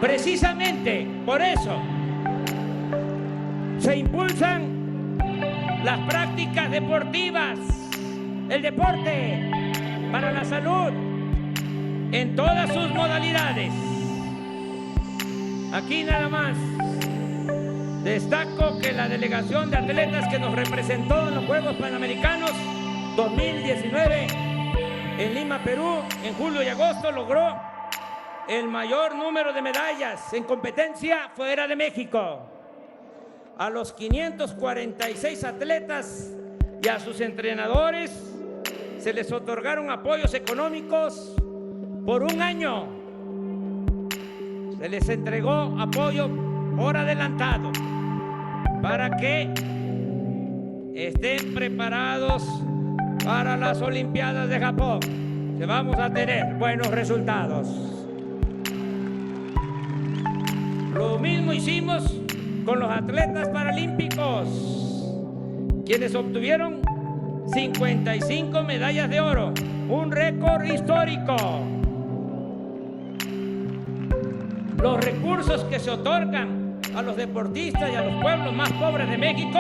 Precisamente por eso se impulsan las prácticas deportivas, el deporte para la salud en todas sus modalidades. Aquí nada más destaco que la delegación de atletas que nos representó en los Juegos Panamericanos 2019 en Lima, Perú, en julio y agosto, logró el mayor número de medallas en competencia fuera de México. A los 546 atletas y a sus entrenadores se les otorgaron apoyos económicos por un año. Se les entregó apoyo por adelantado para que estén preparados para las Olimpiadas de Japón, que vamos a tener buenos resultados. Lo mismo hicimos con los atletas paralímpicos, quienes obtuvieron 55 medallas de oro, un récord histórico. Los recursos que se otorgan a los deportistas y a los pueblos más pobres de México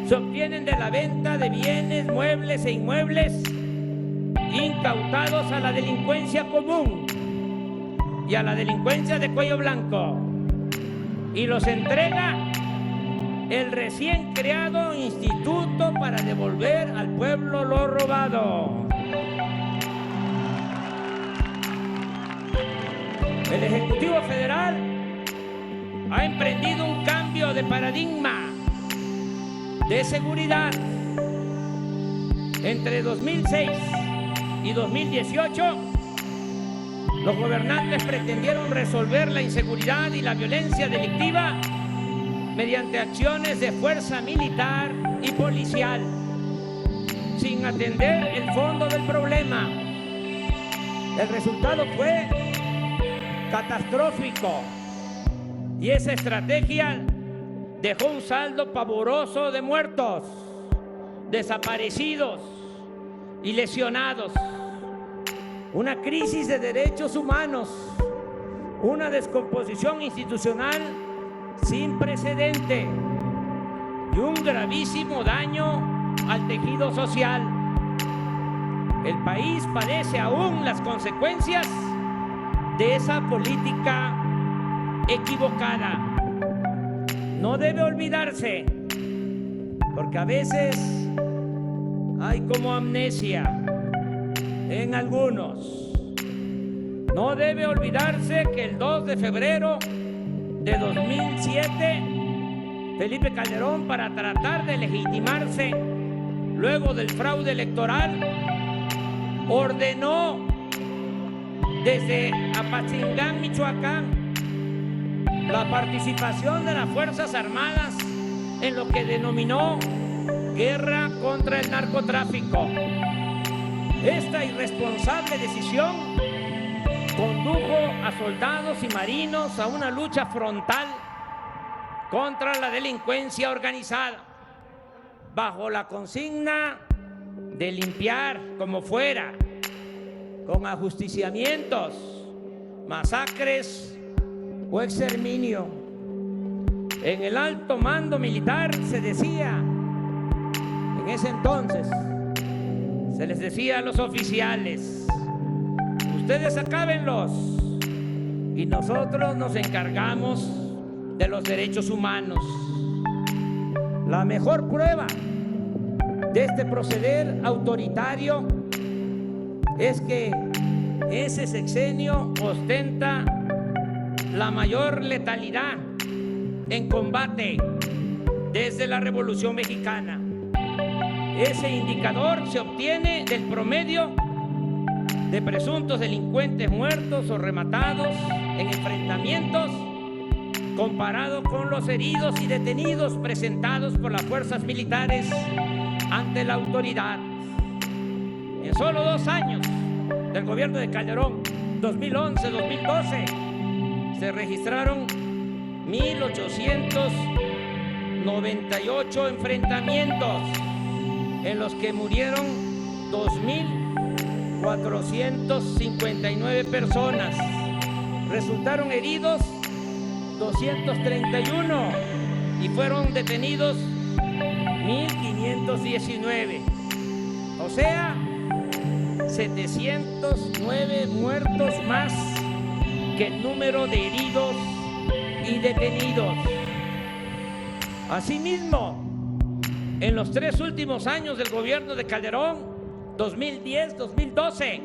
se obtienen de la venta de bienes, muebles e inmuebles incautados a la delincuencia común y a la delincuencia de cuello blanco, y los entrega el recién creado Instituto para devolver al pueblo lo robado. El Ejecutivo Federal ha emprendido un cambio de paradigma de seguridad. Entre 2006 y 2018, los gobernantes pretendieron resolver la inseguridad y la violencia delictiva mediante acciones de fuerza militar y policial, sin atender el fondo del problema. El resultado fue catastrófico y esa estrategia dejó un saldo pavoroso de muertos, desaparecidos y lesionados, una crisis de derechos humanos, una descomposición institucional sin precedente y un gravísimo daño al tejido social. El país padece aún las consecuencias de esa política equivocada. No debe olvidarse porque a veces hay como amnesia en algunos. No debe olvidarse que el 2 de febrero de 2007, Felipe Calderón, para tratar de legitimarse luego del fraude electoral, ordenó desde Apatzingán, Michoacán, la participación de las Fuerzas Armadas en lo que denominó guerra contra el narcotráfico. Esta irresponsable decisión condujo a soldados y marinos a una lucha frontal contra la delincuencia organizada, bajo la consigna de limpiar como fuera, con ajusticiamientos, masacres o exterminio. En el alto mando militar se decía, en ese entonces, se les decía a los oficiales: ustedes acábenlos y nosotros nos encargamos de los derechos humanos. La mejor prueba de este proceder autoritario es que ese sexenio ostenta la mayor letalidad en combate desde la Revolución Mexicana. Ese indicador se obtiene del promedio de presuntos delincuentes muertos o rematados en enfrentamientos, comparado con los heridos y detenidos presentados por las fuerzas militares ante la autoridad. En solo 2 años del gobierno de Calderón, 2011-2012, se registraron 1,898 enfrentamientos, en los que murieron 2,459 personas. Resultaron heridos 231 y fueron detenidos 1,519. O sea, 709 muertos más que el número de heridos y detenidos. Asimismo, en los 3 últimos años del gobierno de Calderón, 2010-2012,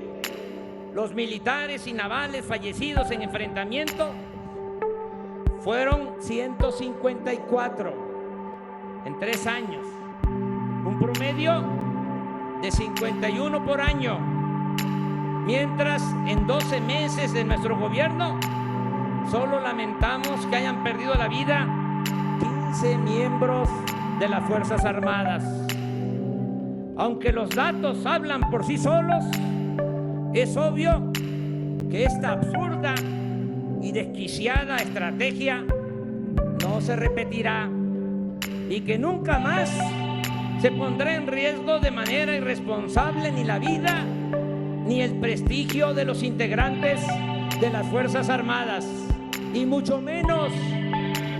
los militares y navales fallecidos en enfrentamiento fueron 154 en 3 años, un promedio de 51 por año, mientras en 12 meses de nuestro gobierno solo lamentamos que hayan perdido la vida 15 miembros de las Fuerzas Armadas. Aunque los datos hablan por sí solos, es obvio que esta absurda y desquiciada estrategia no se repetirá y que nunca más se pondrá en riesgo de manera irresponsable ni la vida ni el prestigio de los integrantes de las Fuerzas Armadas, y mucho menos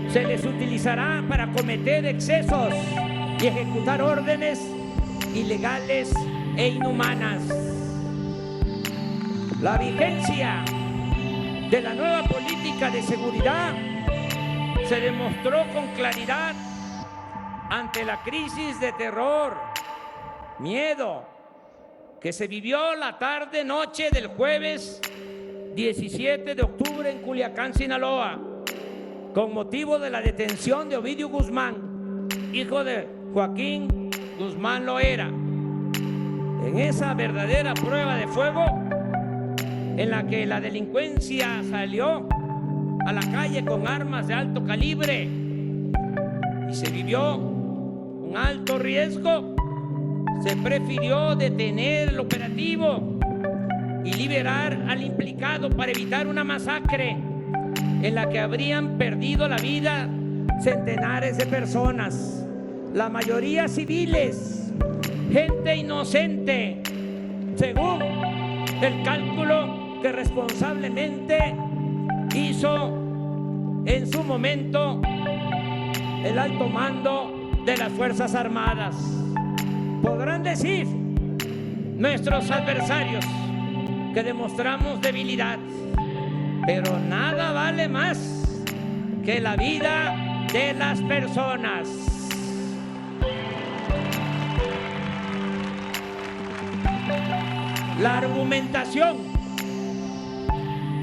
se les utilizará para cometer excesos y ejecutar órdenes ilegales e inhumanas. La vigencia de la nueva política de seguridad se demostró con claridad ante la crisis de terror, miedo, que se vivió la tarde-noche del jueves 17 de octubre en Culiacán, Sinaloa, con motivo de la detención de Ovidio Guzmán, hijo de Joaquín Guzmán Loera. En esa verdadera prueba de fuego, en la que la delincuencia salió a la calle con armas de alto calibre y se vivió un alto riesgo, se prefirió detener el operativo y liberar al implicado para evitar una masacre en la que habrían perdido la vida centenares de personas, la mayoría civiles, gente inocente, según el cálculo que responsablemente hizo en su momento el alto mando de las Fuerzas Armadas. Podrán decir nuestros adversarios que demostramos debilidad, pero nada vale más que la vida de las personas. La argumentación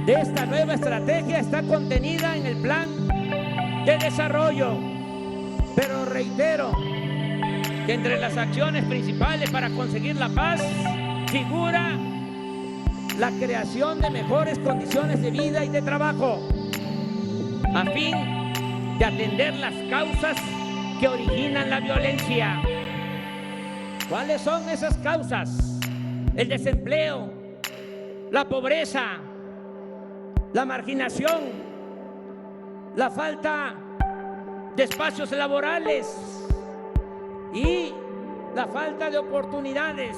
de esta nueva estrategia está contenida en el plan de desarrollo, pero reitero que entre las acciones principales para conseguir la paz figura la creación de mejores condiciones de vida y de trabajo, a fin de atender las causas que originan la violencia. ¿Cuáles son esas causas? El desempleo, la pobreza, la marginación, la falta de espacios laborales y la falta de oportunidades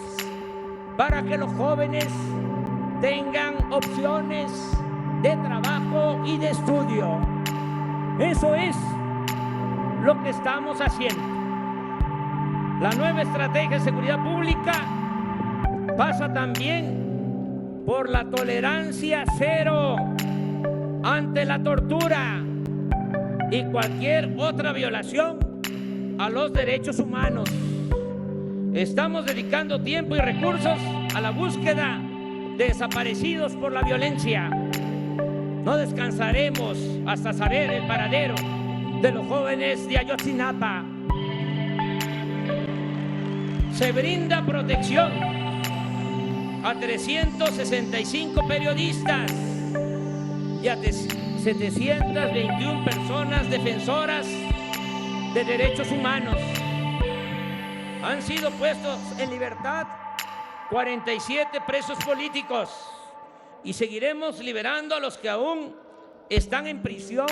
para que los jóvenes tengan opciones de trabajo y de estudio. Eso es lo que estamos haciendo. La nueva estrategia de seguridad pública pasa también por la tolerancia cero ante la tortura y cualquier otra violación a los derechos humanos. Estamos dedicando tiempo y recursos a la búsqueda de desaparecidos por la violencia. No descansaremos hasta saber el paradero de los jóvenes de Ayotzinapa. Se brinda protección a 365 periodistas y a 721 personas defensoras de derechos humanos. Han sido puestos en libertad 47 presos políticos y seguiremos liberando a los que aún están en prisión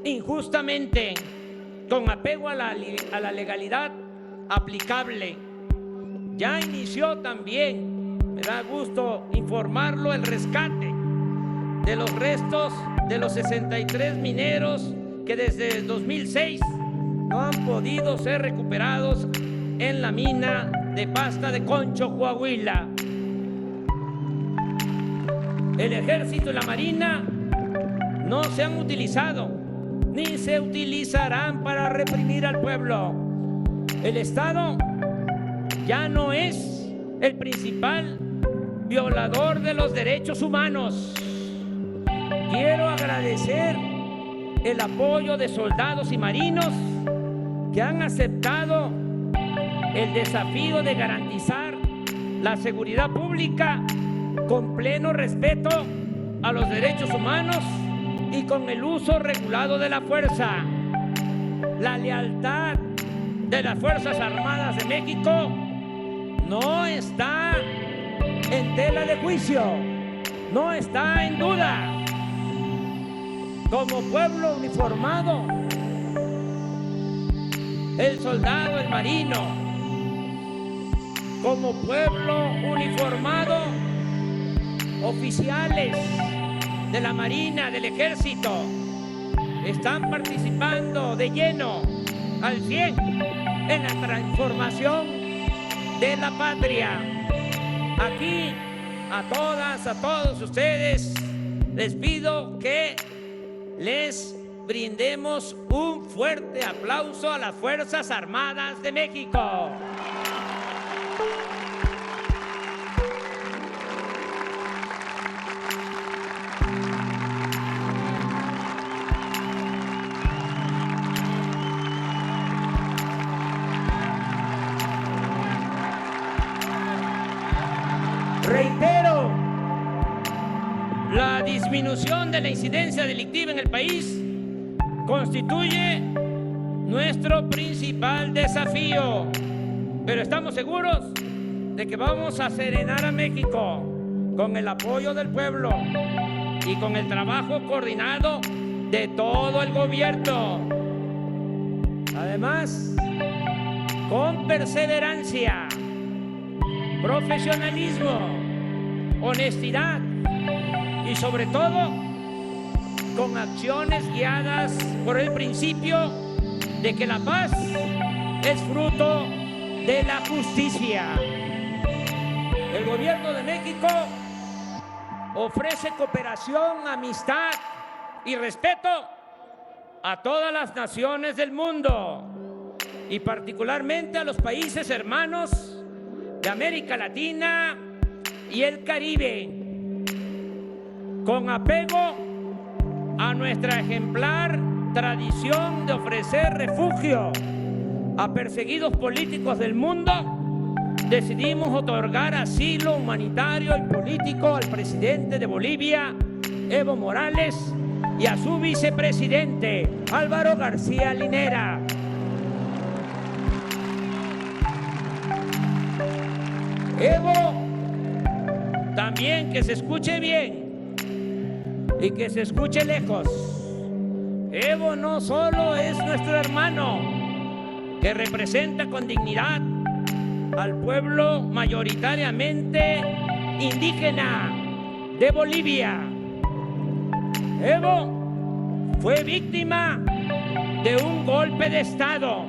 injustamente, con apego a la legalidad aplicable. Ya inició también, me da gusto informarlo, el rescate de los restos de los 63 mineros que desde el 2006 no han podido ser recuperados en la mina de Pasta de Concho, Coahuila. El Ejército y la Marina no se han utilizado ni se utilizarán para reprimir al pueblo. El Estado ya no es el principal violador de los derechos humanos. Quiero agradecer el apoyo de soldados y marinos que han aceptado el desafío de garantizar la seguridad pública con pleno respeto a los derechos humanos y con el uso regulado de la fuerza. La lealtad de las Fuerzas Armadas de México no está en tela de juicio, no está en duda. Como pueblo uniformado, el soldado, el marino, como pueblo uniformado, oficiales de la Marina, del Ejército, están participando de lleno, al 100, en la transformación de la patria. Aquí, a todas, a todos ustedes, les pido que les brindemos un fuerte aplauso a las Fuerzas Armadas de México. Reitero, la disminución de la incidencia delictiva en el país constituye nuestro principal desafío, pero estamos seguros de que vamos a serenar a México con el apoyo del pueblo y con el trabajo coordinado de todo el gobierno. Además, con perseverancia, profesionalismo, honestidad y sobre todo con acciones guiadas por el principio de que la paz es fruto de la justicia. El gobierno de México ofrece cooperación, amistad y respeto a todas las naciones del mundo y particularmente a los países hermanos de América Latina, y el Caribe, con apego a nuestra ejemplar tradición de ofrecer refugio a perseguidos políticos del mundo, decidimos otorgar asilo humanitario y político al presidente de Bolivia, Evo Morales, y a su vicepresidente, Álvaro García Linera. Evo, también que se escuche bien y que se escuche lejos, Evo no solo es nuestro hermano, que representa con dignidad al pueblo mayoritariamente indígena de Bolivia. Evo fue víctima de un golpe de Estado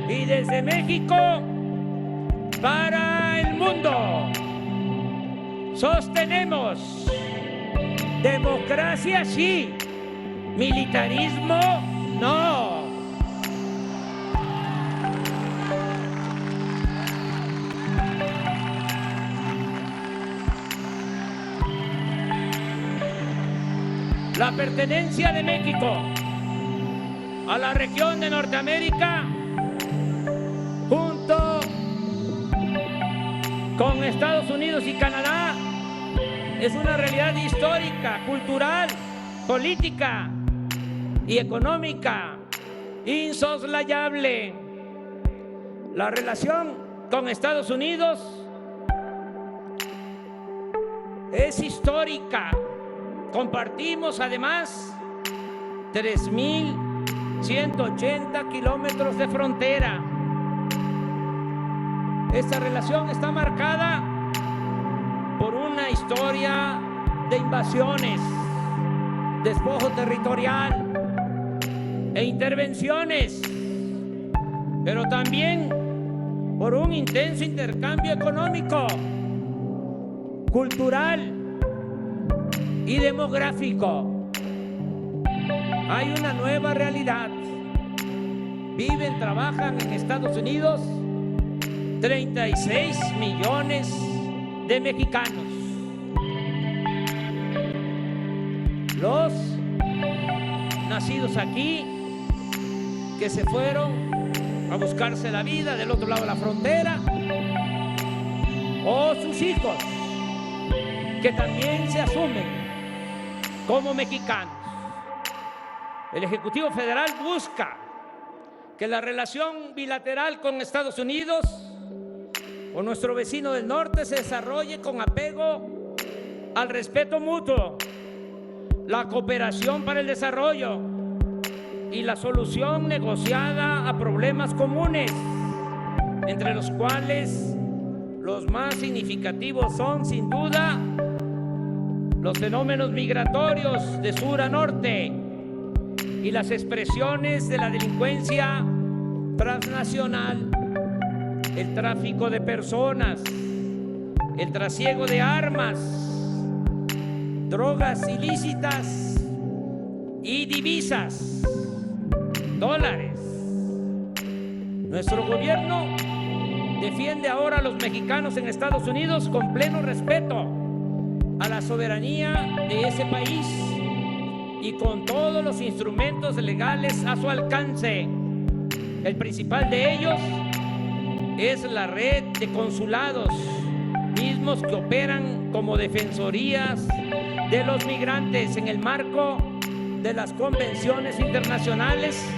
y desde México para el mundo sostenemos: democracia sí, militarismo no. La pertenencia de México a la región de Norteamérica, junto con Estados Unidos y Canadá, es una realidad histórica, cultural, política y económica insoslayable. La relación con Estados Unidos es histórica. Compartimos además 3.180 kilómetros de frontera. Esta relación está marcada por una historia de invasiones, despojo territorial e intervenciones, pero también por un intenso intercambio económico, cultural y demográfico. Hay una nueva realidad. Viven, trabajan en Estados Unidos 36 millones de mexicanos. Los nacidos aquí, que se fueron a buscarse la vida del otro lado de la frontera, o sus hijos, que también se asumen como mexicanos. El Ejecutivo Federal busca que la relación bilateral con Estados Unidos, con nuestro vecino del norte, se desarrolle con apego al respeto mutuo, la cooperación para el desarrollo y la solución negociada a problemas comunes, entre los cuales los más significativos son, sin duda, los fenómenos migratorios de sur a norte y las expresiones de la delincuencia transnacional, el tráfico de personas, el trasiego de armas, drogas ilícitas y divisas, dólares. Nuestro gobierno defiende ahora a los mexicanos en Estados Unidos con pleno respeto a la soberanía de ese país y con todos los instrumentos legales a su alcance. El principal de ellos es la red de consulados, mismos que operan como defensorías de los migrantes en el marco de las convenciones internacionales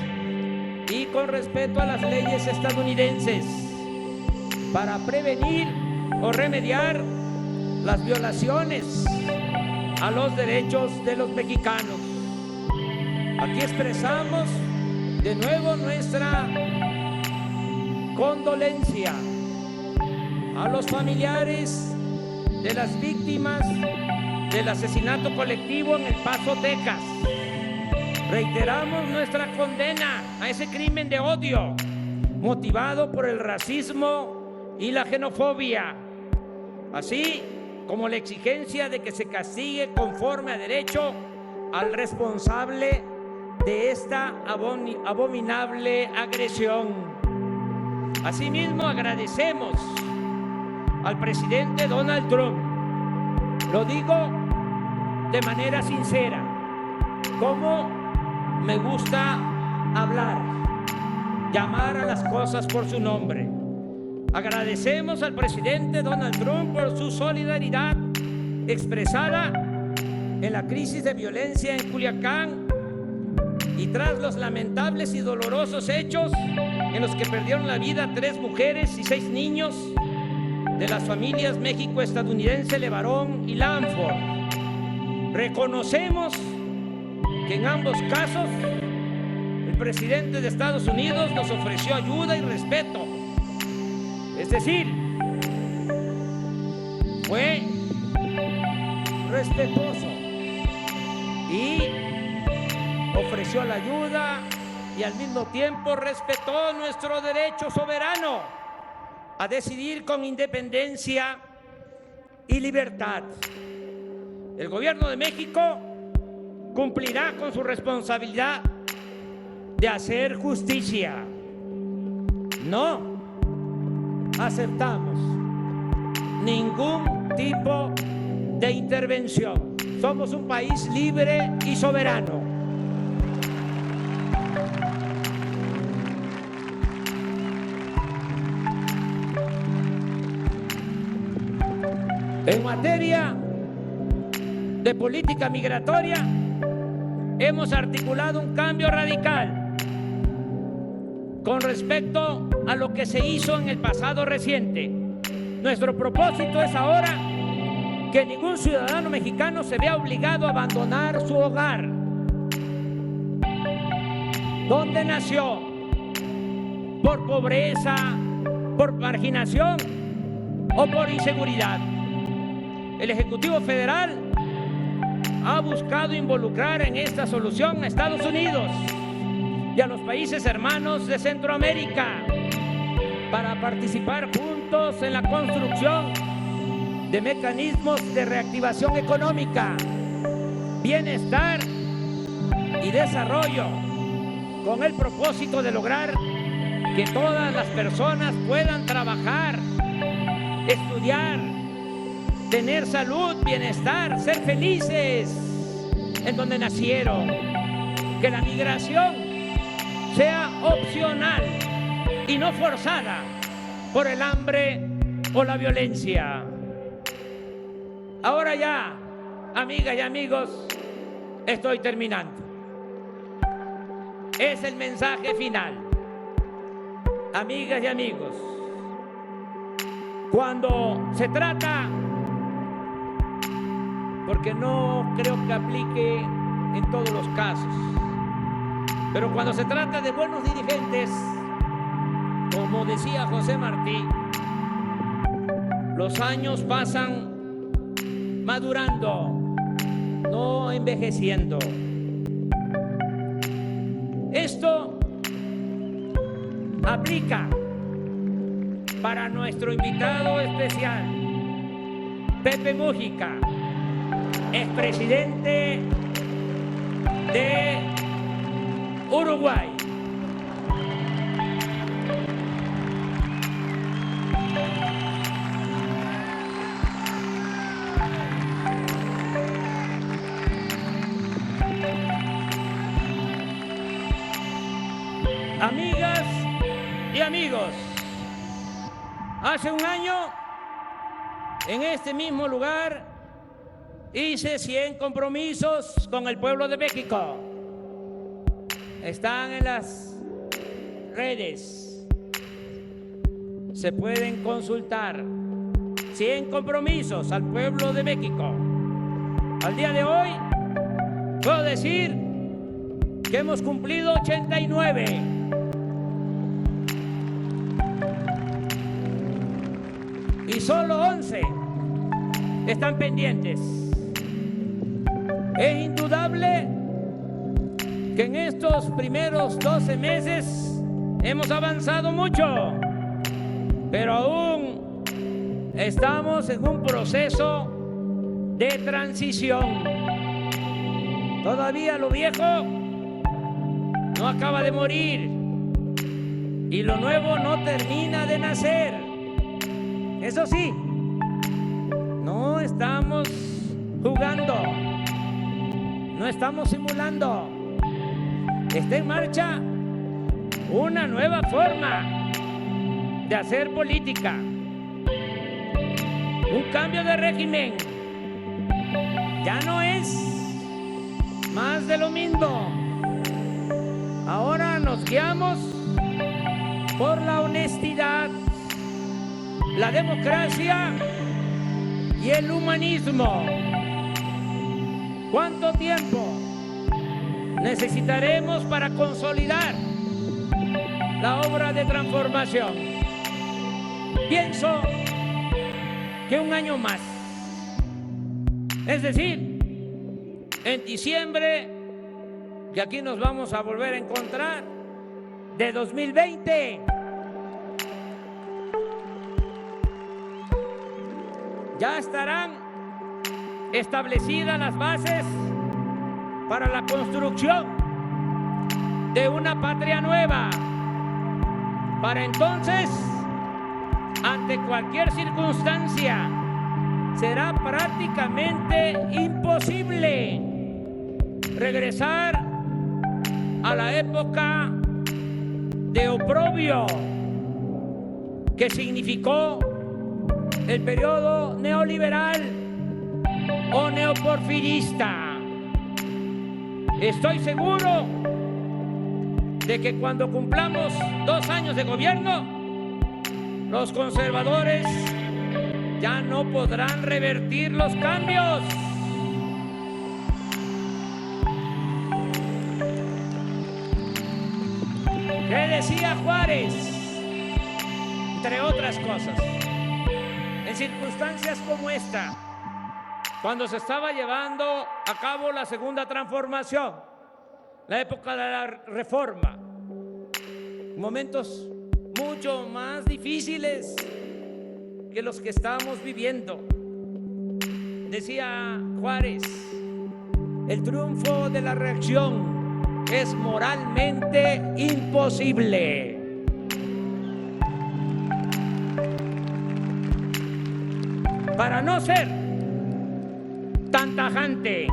y con respeto a las leyes estadounidenses, para prevenir o remediar las violaciones a los derechos de los mexicanos. Aquí expresamos de nuevo nuestra condolencia a los familiares de las víctimas del asesinato colectivo en El Paso, Texas. Reiteramos nuestra condena a ese crimen de odio motivado por el racismo y la xenofobia, así como la exigencia de que se castigue conforme a derecho al responsable de esta abominable agresión. Asimismo, agradecemos al presidente Donald Trump. Lo digo de manera sincera, como me gusta hablar, llamar a las cosas por su nombre. Agradecemos al presidente Donald Trump por su solidaridad expresada en la crisis de violencia en Culiacán y tras los lamentables y dolorosos hechos en los que perdieron la vida 3 mujeres y 6 niños de las familias México-estadounidense LeBaron y Lanford. Reconocemos que en ambos casos el presidente de Estados Unidos nos ofreció ayuda y respeto. Es decir, fue respetuoso y ofreció la ayuda y al mismo tiempo respetó nuestro derecho soberano a decidir con independencia y libertad. El gobierno de México cumplirá con su responsabilidad de hacer justicia. No aceptamos ningún tipo de intervención. Somos un país libre y soberano. En materia de política migratoria, hemos articulado un cambio radical con respecto a lo que se hizo en el pasado reciente. Nuestro propósito es ahora que ningún ciudadano mexicano se vea obligado a abandonar su hogar, donde nació, por pobreza, por marginación o por inseguridad. El Ejecutivo Federal ha buscado involucrar en esta solución a Estados Unidos y a los países hermanos de Centroamérica para participar juntos en la construcción de mecanismos de reactivación económica, bienestar y desarrollo, con el propósito de lograr que todas las personas puedan trabajar, estudiar, tener salud, bienestar, ser felices en donde nacieron, que la migración sea opcional y no forzada por el hambre o la violencia. Ahora ya, amigas y amigos, estoy terminando. Es el mensaje final. Amigas y amigos, cuando se trata, porque no creo que aplique en todos los casos, pero cuando se trata de buenos dirigentes, como decía José Martí, los años pasan madurando, no envejeciendo. Esto aplica para nuestro invitado especial, Pepe Mújica, expresidente de Uruguay. Amigas y amigos, hace un año, en este mismo lugar, hice 100 compromisos con el pueblo de México. Están en las redes, se pueden consultar. 100 compromisos al pueblo de México. Al día de hoy, puedo decir que hemos cumplido 89. Y solo 11 están pendientes. Es indudable que en estos primeros 12 meses hemos avanzado mucho, pero aún estamos en un proceso de transición. Todavía lo viejo no acaba de morir y lo nuevo no termina de nacer. Eso sí, No estamos jugando, no estamos simulando. Está en marcha una nueva forma de hacer política, un cambio de régimen. Ya no es más de lo mismo. Ahora nos guiamos por la honestidad, la democracia y el humanismo. ¿Cuánto tiempo necesitaremos para consolidar la obra de transformación? Pienso que un año más. Es decir, en diciembre, que aquí nos vamos a volver a encontrar, de 2020. Ya estarán establecidas las bases para la construcción de una patria nueva. Para entonces, ante cualquier circunstancia, será prácticamente imposible regresar a la época de oprobio que significó el periodo neoliberal o neoporfirista. Estoy seguro de que cuando cumplamos 2 años de gobierno, los conservadores ya no podrán revertir los cambios. ¿Qué decía Juárez? Entre otras cosas, en circunstancias como esta, cuando se estaba llevando a cabo la segunda transformación, la época de la reforma, momentos mucho más difíciles que los que estamos viviendo. Decía Juárez, el triunfo de la reacción es moralmente imposible. Para no ser tan tajante,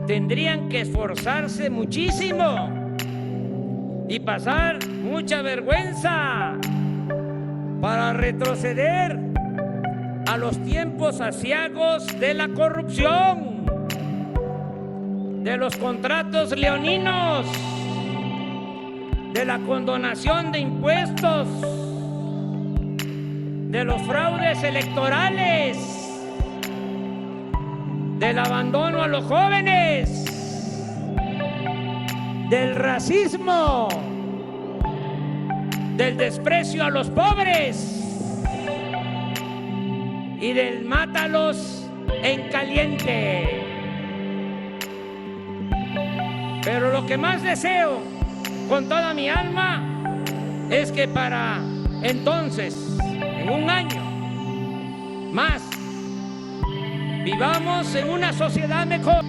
tendrían que esforzarse muchísimo y pasar mucha vergüenza para retroceder a los tiempos aciagos de la corrupción, de los contratos leoninos, de la condonación de impuestos, de los fraudes electorales, del abandono a los jóvenes, del racismo, del desprecio a los pobres y del mátalos en caliente. Pero lo que más deseo con toda mi alma es que para entonces, en un año más, vivamos en una sociedad mejor.